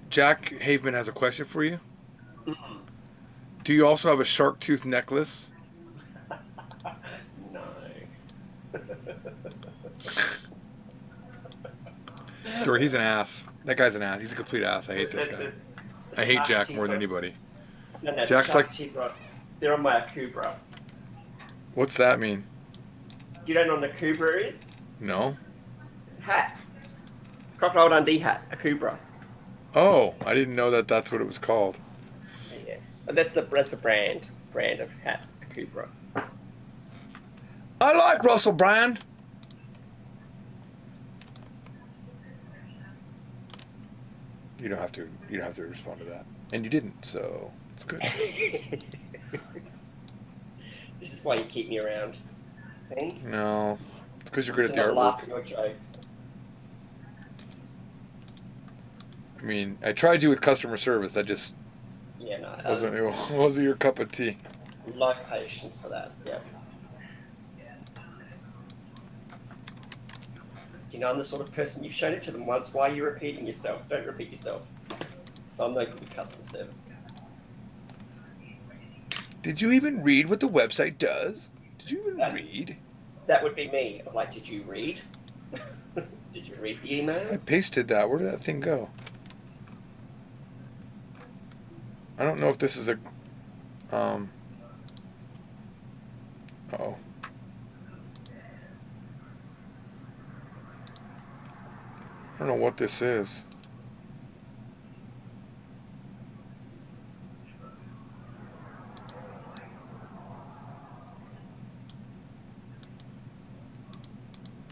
Jack Haveman has a question for you. Do you also have a shark tooth necklace? No. Or he's an ass. That guy's an ass. He's a complete ass. I hate this guy. I hate Jack more than anybody. No, Jack's like, they're on my Akubra. what's that mean? Do you know what an Akubra is? No. It's a hat. Crocodile Dundee hat, Akubra. Oh, I didn't know that that's what it was called. Yeah. That's the brand of hat, Akubra. I like Russell Brand. You don't have to respond to that. And you didn't, so it's good. This is why you keep me around. think. No, it's because you're good at To the not laugh artwork. at your jokes. I mean, I tried you with customer service. That just Yeah, no. wasn't your cup of tea. Low patience for that. Yeah. I'm the sort of person you've shown it to them once. Why are you repeating yourself? Don't repeat yourself. So I'm no good with customer service. Did you even read what the website does? Did you even That read? that would be me. I'm like, did you read? Did you read the I email? pasted that. Where did that thing go? I don't know if this is a. Um. Oh. I don't know what this is.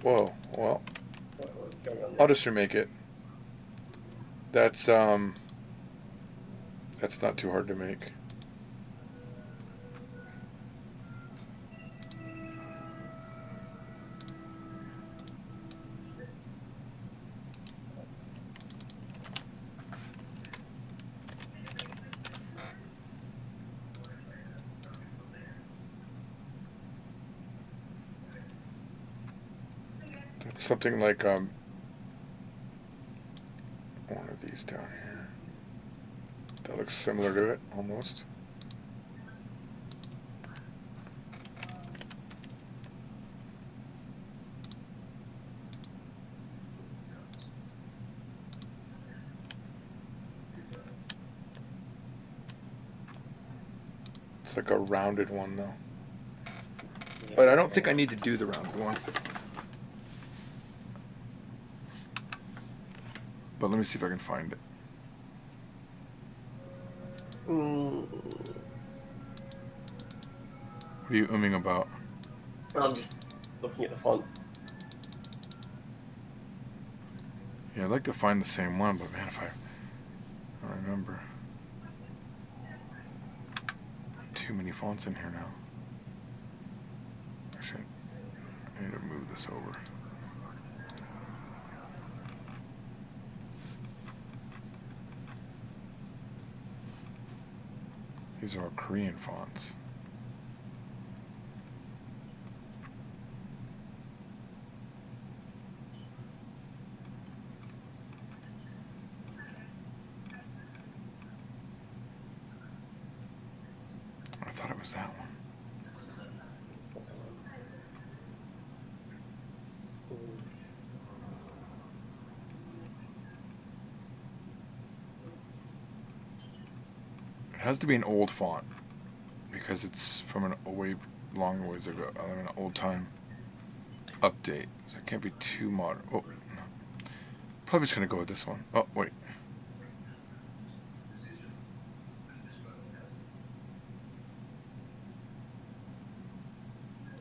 Whoa. Well, What's going on I'll there? just remake it. That's That's not too hard to make. It's something like one of these down here. That looks similar to it almost. It's like a rounded one though. But I don't think I need to do the rounded one. But let me see if I can find it. What are you umming about? I'm just looking at the font. Yeah, I'd like to find the same one, but man, if I don't remember. Too many fonts in here now. Actually, I need to move this over. These are all Korean fonts. I thought it was that one. It has to be an old font because it's from a way long ways ago, an old time update. So it can't be too modern. Oh, no. Probably just gonna go with this one. Oh, wait.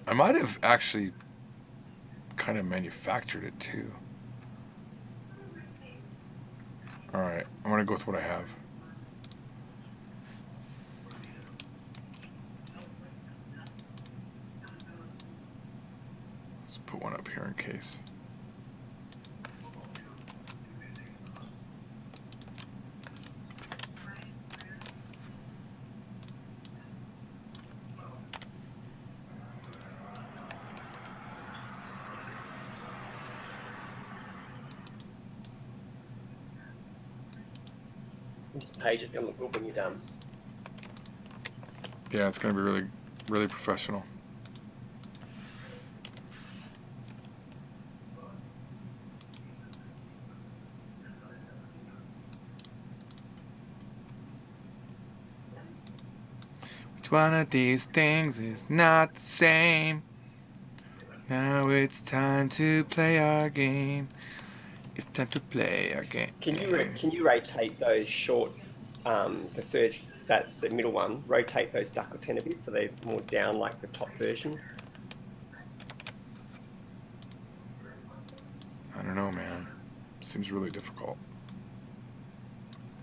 I might have actually kind of manufactured it too. Alright, I'm gonna go with what I have. Let's put one up here in case. This page is going to look good when you're done. Yeah, it's gonna be really, really professional. Which one of these things is not the same? Now it's time to play our game. It's time to play our game. Can you rotate those short, the third, that's the middle one, rotate those duck or ten a bit so they're more down like the top version? I don't know, man. Seems really difficult.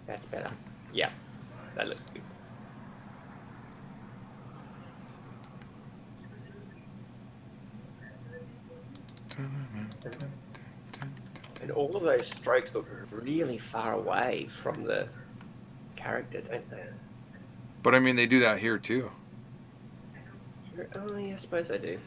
That's better. Yeah, that looks good. And all of those strokes look really far away from the character, don't they? But I mean, they do that here too. Oh, yeah, I suppose I do.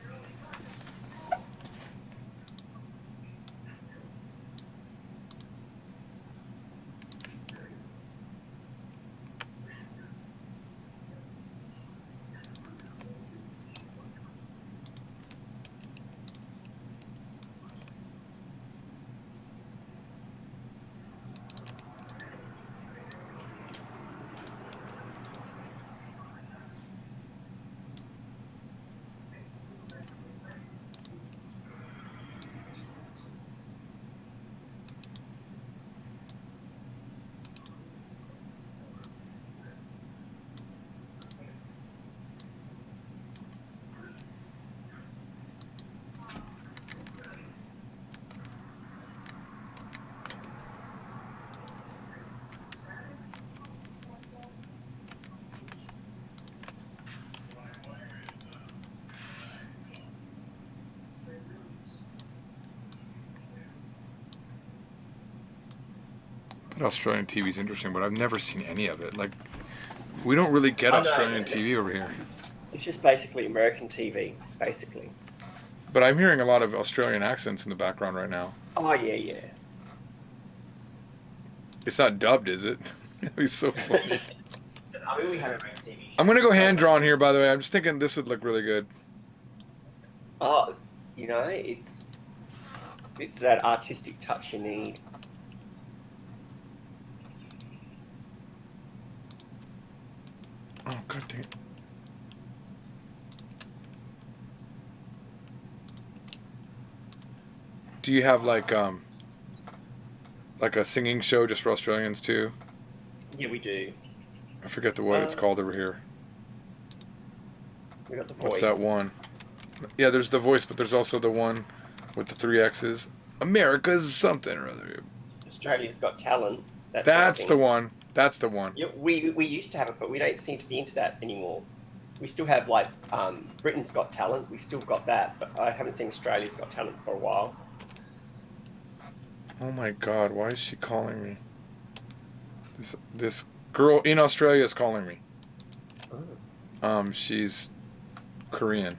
But Australian TV is interesting, but I've never seen any of it. Like, we don't really get I know. Australian TV over here. It's just basically American TV, basically. But I'm hearing a lot of Australian accents in the background right now. Oh, yeah, yeah. It's not dubbed, is it? It's so funny. I mean, we have American TV shows. I'm gonna go hand drawn here, by the way. I'm just thinking this would look really good. Oh, you know, it's that artistic touch you need. Oh god dang it. Do you have like a singing show just for Australians too? Yeah, we do. I forget what it's called over here. We got The Voice. What's that one? Yeah, there's The Voice, but there's also the one with the 3 X's. America's something or other. Australia's Got Talent. That's the one. That's the one. Yeah, we used to have it, but we don't seem to be into that anymore. We still have like Britain's Got Talent. We still got that, but I haven't seen Australia's Got Talent for a while. Oh my god, why is she calling me? This girl in Australia is calling me. Oh. She's Korean.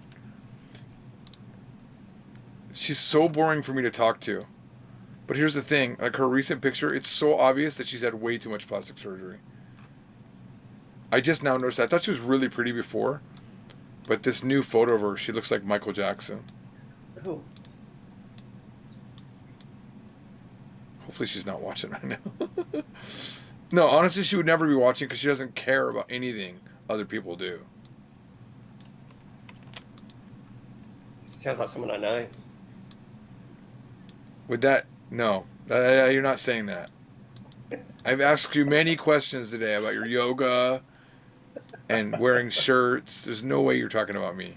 She's so boring for me to talk to. But here's the thing, like her recent picture, it's so obvious that she's had way too much plastic surgery. I just now noticed that. I thought she was really pretty before, but this new photo of her, she looks like Michael Jackson. Oh. Hopefully she's not watching right now. No, honestly, she would never be watching because she doesn't care about anything other people do. Sounds like someone I know. Would that... No. You're not saying that. I've asked you many questions today about your yoga and wearing shirts. There's no way you're talking about me.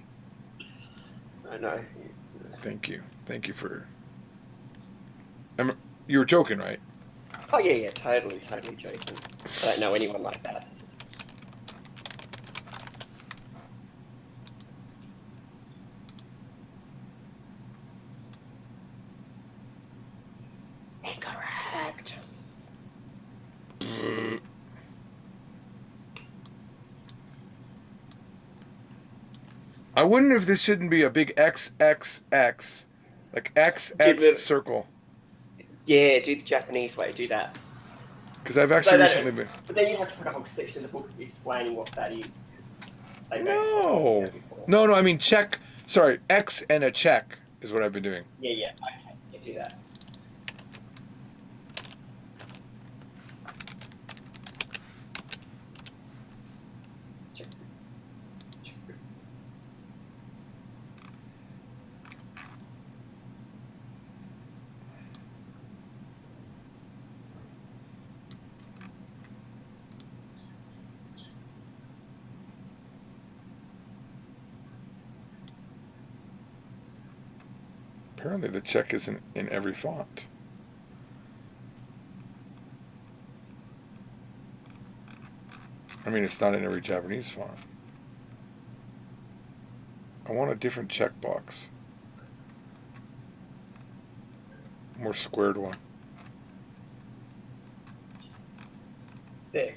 I know. Thank you. Thank you for... You were joking, right? Oh, yeah, totally joking. I don't know anyone like that. Incorrect. I wonder if this shouldn't be a big XXX. Like XX circle. Yeah, do the Japanese way, do that. Because I've actually recently been... But then you have to put a whole section of the book explaining what that is. No, I mean check. Sorry, X and a check is what I've been doing. Yeah, okay, yeah, do that. Check. Apparently the check isn't in every font. I mean, it's not in every Japanese font. I want a different checkbox. more squared one. There.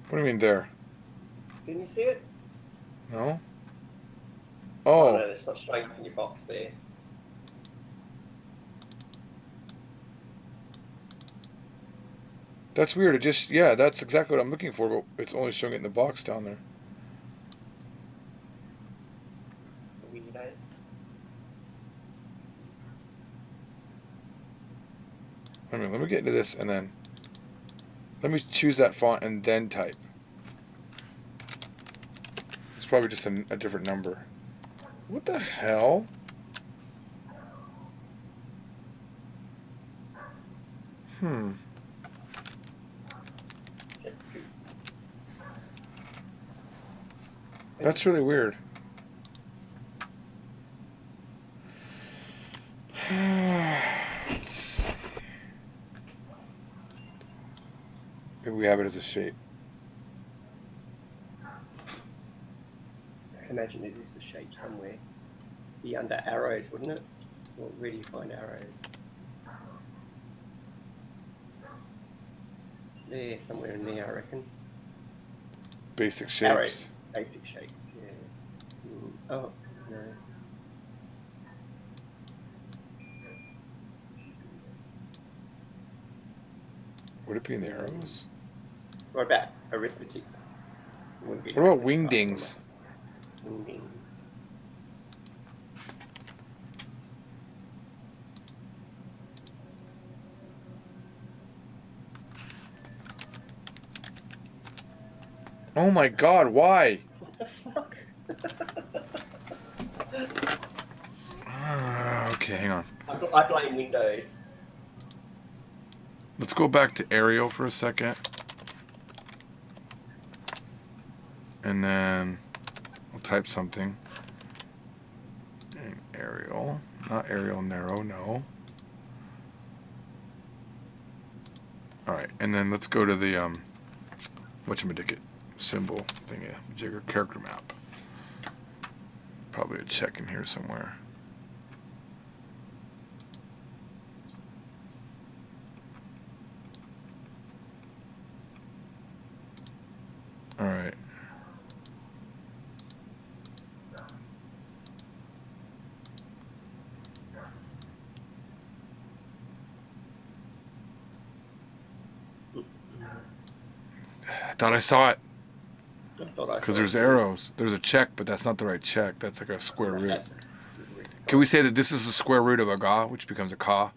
What do you mean there? Didn't you see it? No? Oh Oh, no, it's not showing up in your box there. that's weird. It just, yeah, that's exactly what I'm looking for, but it's only showing it in the box down there. Weirdo. I mean, let me get into this and then let me choose that font and then type. It's probably just a different number. What the hell? Hmm. That's really weird. Let's see. Maybe we have it as a shape. I imagine it is a shape somewhere. Be under arrows, wouldn't it? Well, where do you find arrows? There, somewhere in there, I reckon. Basic shapes. Arrows, basic shapes, yeah. Oh, no. Would it be in the arrows? What about arithmetic? Wouldn't be What about arithmetic, wingdings? Wingdings. Oh my god, why? What the fuck? Okay, hang on. I blame Windows. Let's go back to Arial for a second. And then I'll type something. And Arial. Not Arial Narrow, no. Alright, and then let's go to the whatchamadicket symbol thingy, jigger character map. Probably a check in here somewhere. Alright. I thought I saw it. I thought I saw Because there's it. arrows. There's a check, but that's not the right check. That's like a square root. That's- Can we say that this is the square root of a ga, which becomes a ka?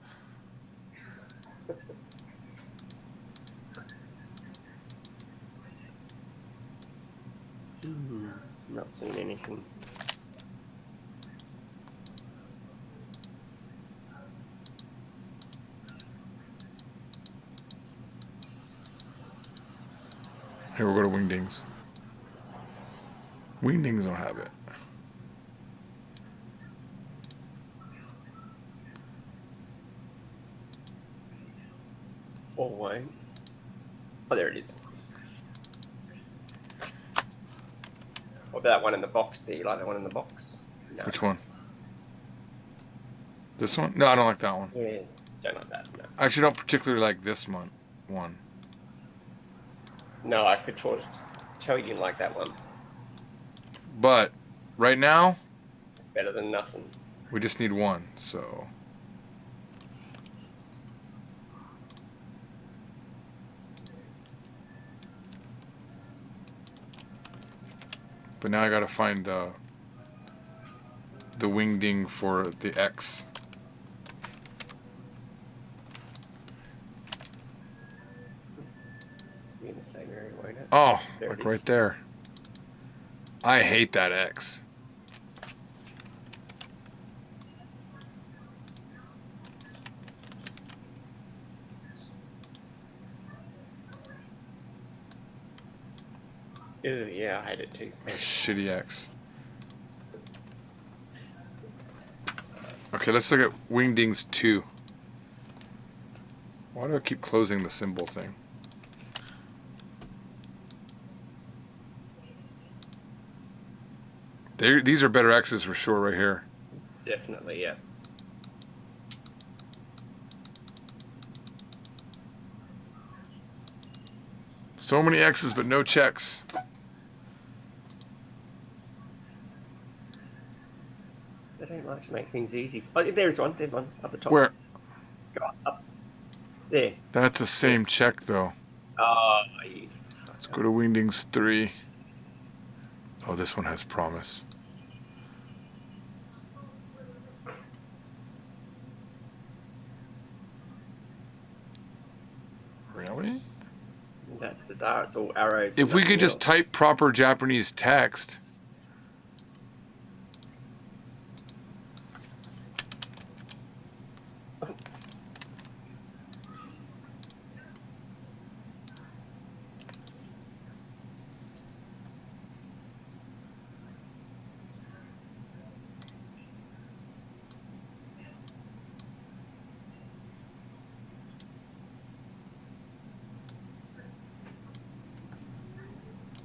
Not seeing anything. Here, we'll go to wingdings. Wingdings don't have it. Or won't. Oh, there it is. What about that one in the box there? You like that one in the box? No. Which one? This one? No, I don't like that one. Yeah, don't like that. No. I actually don't particularly like this one. No, I could tell you didn't like that one. But right now, It's better than nothing. we just need one, so. But now I gotta find the wingding for the X. Be in the same area, won't it? Oh, There like it right is. there. I hate that X. Ew, yeah, I hate it too. A shitty X. Okay, let's look at Wingdings 2. Why do I keep closing the symbol thing? These are better X's for sure right here. Definitely, yeah. So many X's, but no checks. They don't like to make things easy. Oh, there's one. There's one up the top. Where? Go up. There. That's the same check, though. Oh, you Let's go to Wingdings 3. Oh, this one has promise. Really? That's bizarre. It's all arrows. If we could just type proper Japanese text.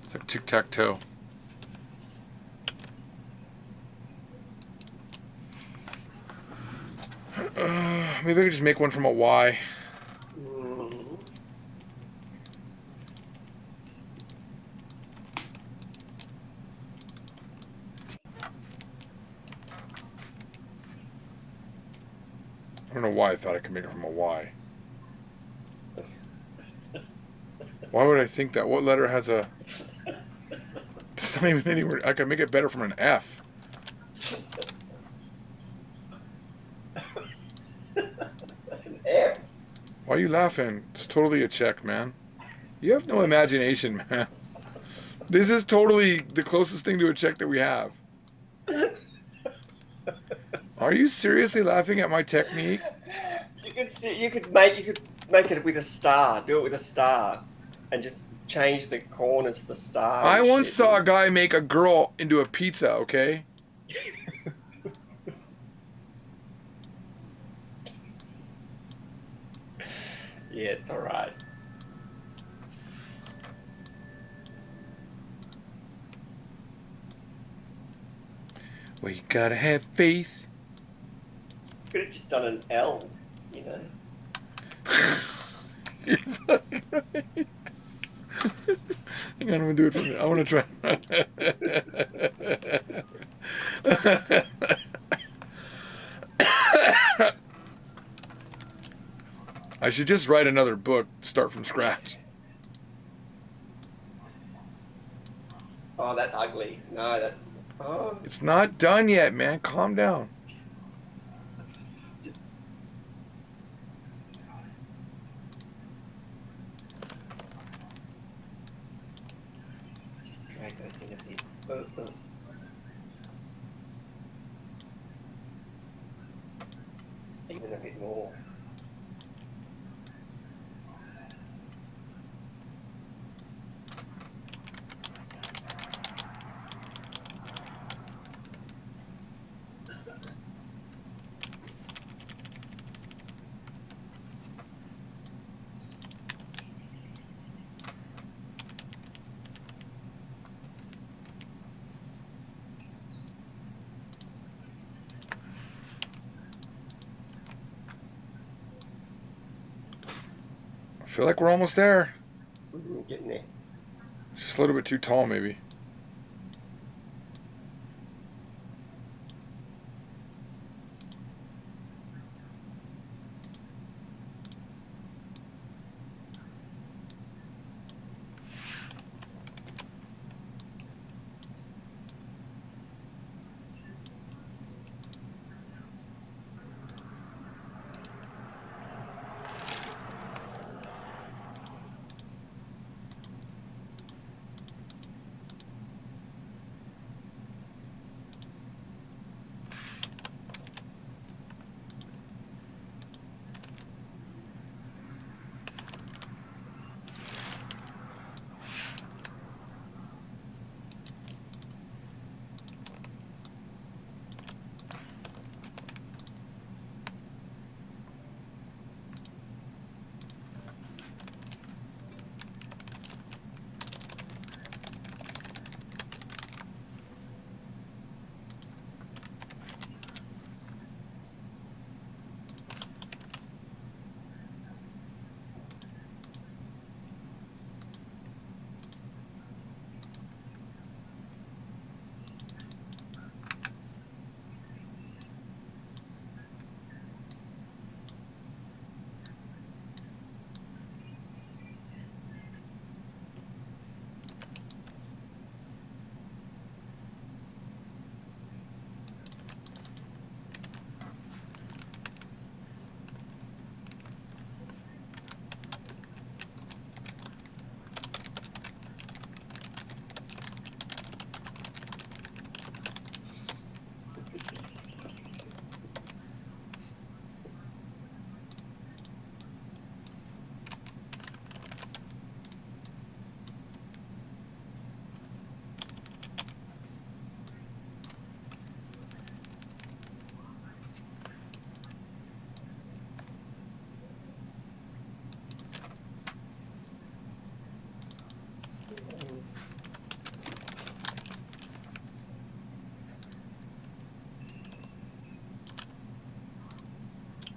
It's like tic-tac-toe. Maybe I could just make one from a Y. I don't know why I thought I could make it from a Y. Why would I think that? What letter has a... It's not even anywhere. I could make it better from an F. An F? Why are you laughing? It's totally a check, man. You have no imagination, man. This is totally the closest thing to a check that we have. Are you seriously laughing at my technique? You could make it with a star. Do it with a star, and just change the corners of the star. I once saw a guy make a girl into a pizza. Okay. Yeah, it's all right. Well, you gotta have faith. Could have just done an L, you know. You're fucking right. Hang on, I'm gonna do it from there. I want to try. I should just write another book, start from scratch. Oh, that's ugly. No, that's... Oh. It's not done yet, man. Calm down. Just drag those in a bit. Even a bit more. I feel like we're almost there. Getting there. Just a little bit too tall, maybe.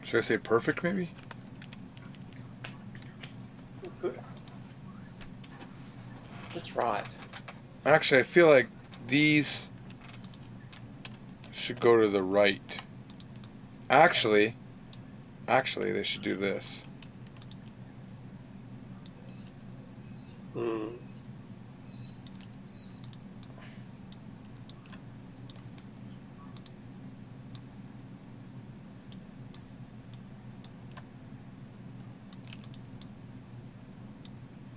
Should I say perfect, maybe? Good. That's right. Actually, I feel like these should go to the right. Actually, they should do this. Hmm.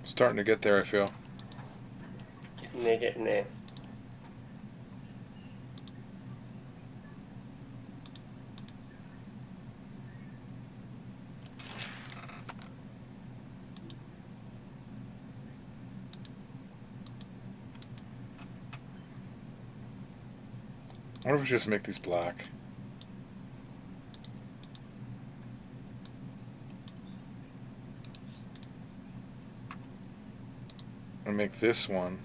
Starting to get there, I feel. Getting there. I wonder if we should just make these black. And make this one.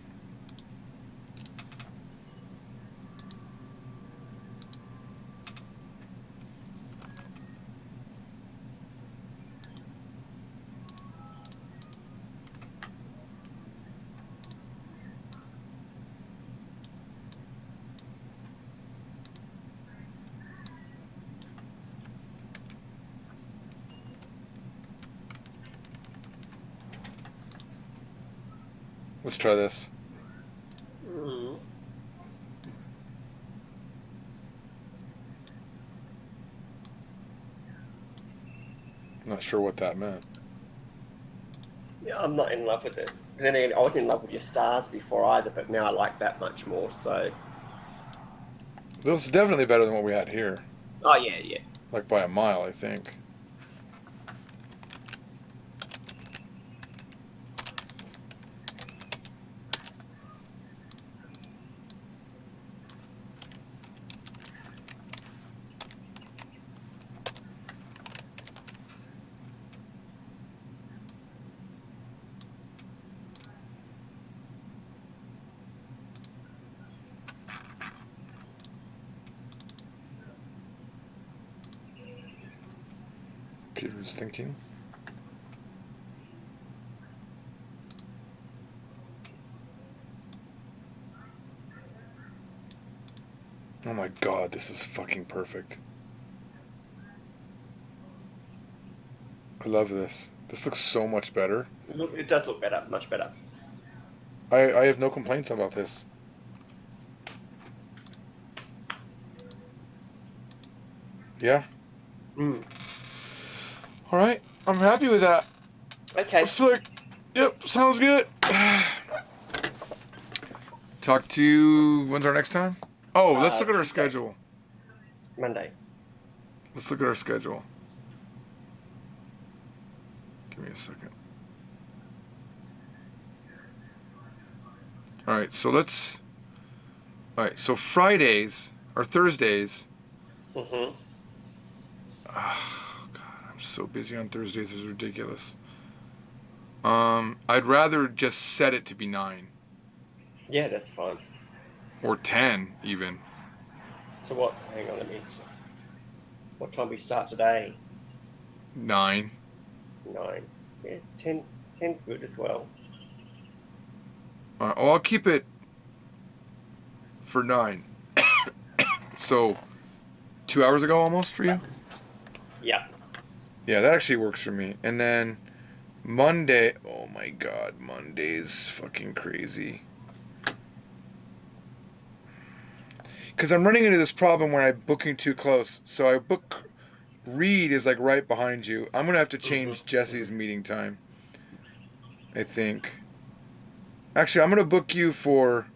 Let's try this. Hmm. Not sure what that meant. Yeah, I'm not in love with it. Then again, I was in love with your stars before either, but now I like that much more. So. This is definitely better than what we had here. Oh yeah, yeah. Like by a mile, I think. Peter's thinking. Oh my god, this is fucking perfect. I love this. This looks so much better. Look, it does look better, much better. I have no complaints about this. Yeah. Mm. Alright, I'm happy with that. Okay. I feel like, yep, sounds good. Talk to you, when's our next time? Oh, let's look at our schedule. Monday. Let's look at our schedule. Give me a second. Alright, so let's... Alright, so Fridays, or Thursdays... Mm-hmm. Oh, God, I'm so busy on Thursdays, it's ridiculous. I'd rather just set it to be 9. Yeah, that's fine. Or 10, even. So what? Hang on, let me. What time we start today? 9. 9. Yeah, 10's good as well. Oh, I'll keep it for 9. So, 2 hours ago almost for you? Yeah. Yeah, that actually works for me. And then Monday, oh my god, Monday's fucking crazy. Because I'm running into this problem where I'm booking too close. So I book, Reed is like right behind you. I'm going to have to change Jesse's meeting time, I think. Actually, I'm going to book you for,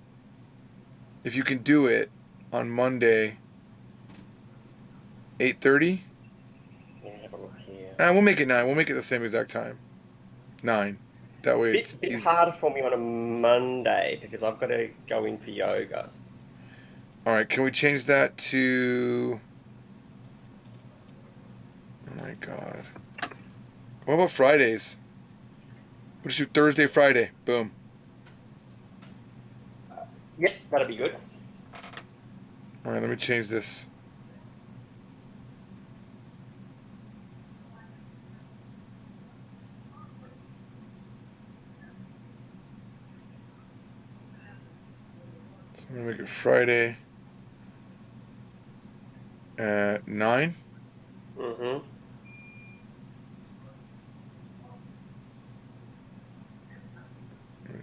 if you can do it, on Monday, 8:30. Yeah, have a look here. We'll make it 9. We'll make it the same exact time. 9. That way It's a bit harder for me on a Monday because I've got to go in for yoga. Alright, can we change that to... Oh my god. What about Fridays? We'll just do Thursday, Friday. Boom. Yep, that'll be good. Alright, let me change this. I'm gonna make it Friday at 9. Mm-hmm.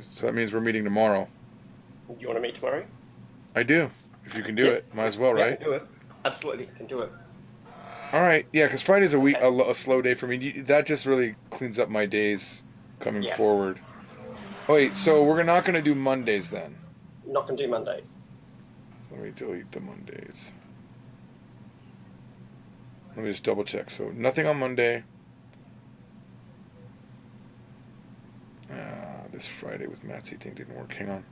So that means we're meeting tomorrow. Do you want to meet tomorrow? I do. If you can do Yeah. it, might as well, Yeah, I right? can do it. Absolutely, can do it. All right. Yeah, because Friday's a week, Okay. a slow day for me. That just really cleans up my days coming Yeah. forward. Oh, wait, so we're not gonna do Mondays then. Not gonna do Mondays. Let me delete the Mondays. Let me just double check. So nothing on Monday. This Friday with Matsy thing didn't work. Hang on.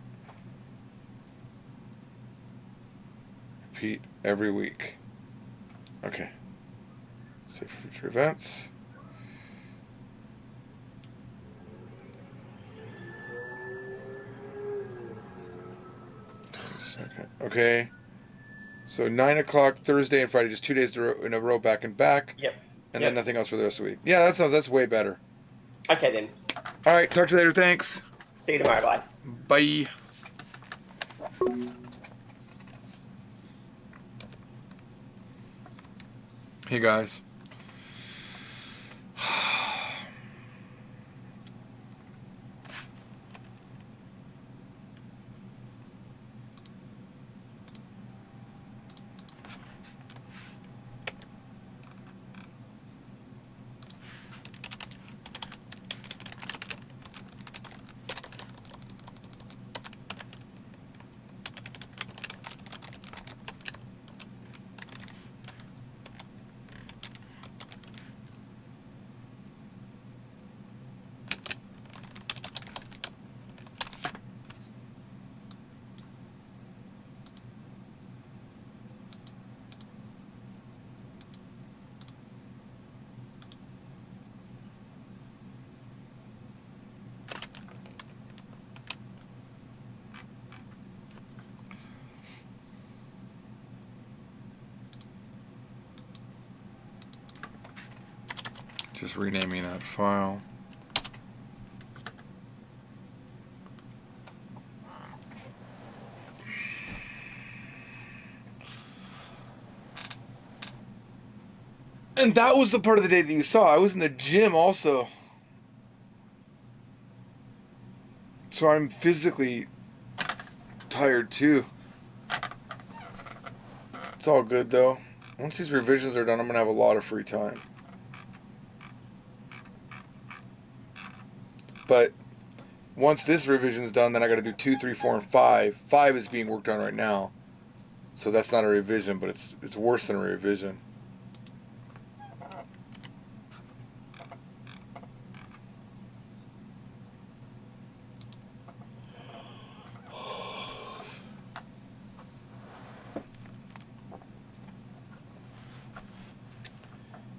Repeat every week. Okay. Save for future events. Second. Okay. So 9 o'clock Thursday and Friday, just 2 days in a row, back and back, Yep. and Yep. then nothing else for the rest of the week. Yeah, that's way better. Okay then. All right, talk to you later. Thanks. See you tomorrow. Bye. Bye. Hey guys. Just renaming that file. And that was the part of the day that you saw. I was in the gym also. So I'm physically tired too. It's all good though. Once these revisions are done, I'm going to have a lot of free time. But once this revision's done, then I got to do 2, 3, 4, and 5. 5 is being worked on right now. So that's not a revision, but it's worse than a revision.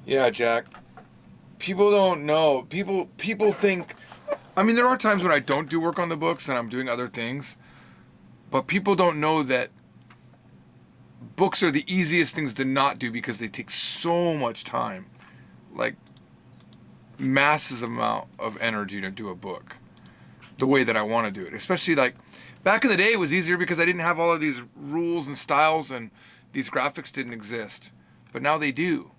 Yeah, Jack. People don't know. People think. I mean, there are times when I don't do work on the books and I'm doing other things, but people don't know that books are the easiest things to not do because they take so much time, like masses amount of energy to do a book the way that I want to do it. Especially like back in the day, it was easier because I didn't have all of these rules and styles and these graphics didn't exist, but now they do.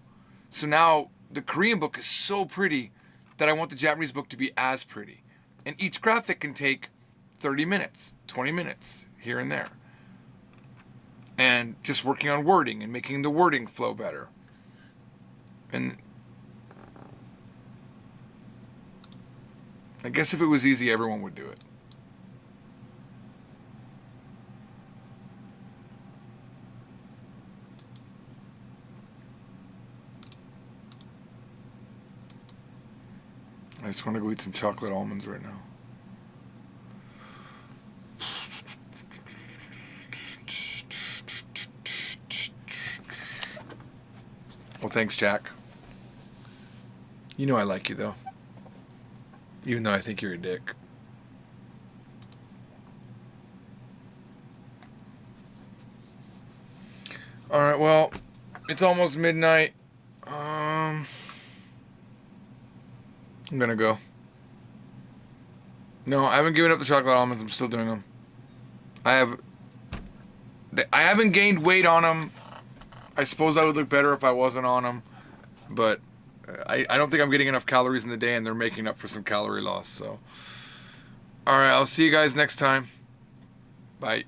So now the Korean book is so pretty that I want the Japanese book to be as pretty. And each graphic can take 30 minutes, 20 minutes here and there. And just working on wording and making the wording flow better. And I guess if it was easy, everyone would do it. I just want to go eat some chocolate almonds right now. Well, thanks, Jack. You know I like you, though. Even though I think you're a dick. Alright, well, it's almost midnight. I'm gonna go. No, I haven't given up the chocolate almonds. I'm still doing them. I have I haven't gained weight on them. I suppose I would look better if I wasn't on them, but I don't think I'm getting enough calories in the day, and they're making up for some calorie loss. So, all right, I'll see you guys next time. Bye.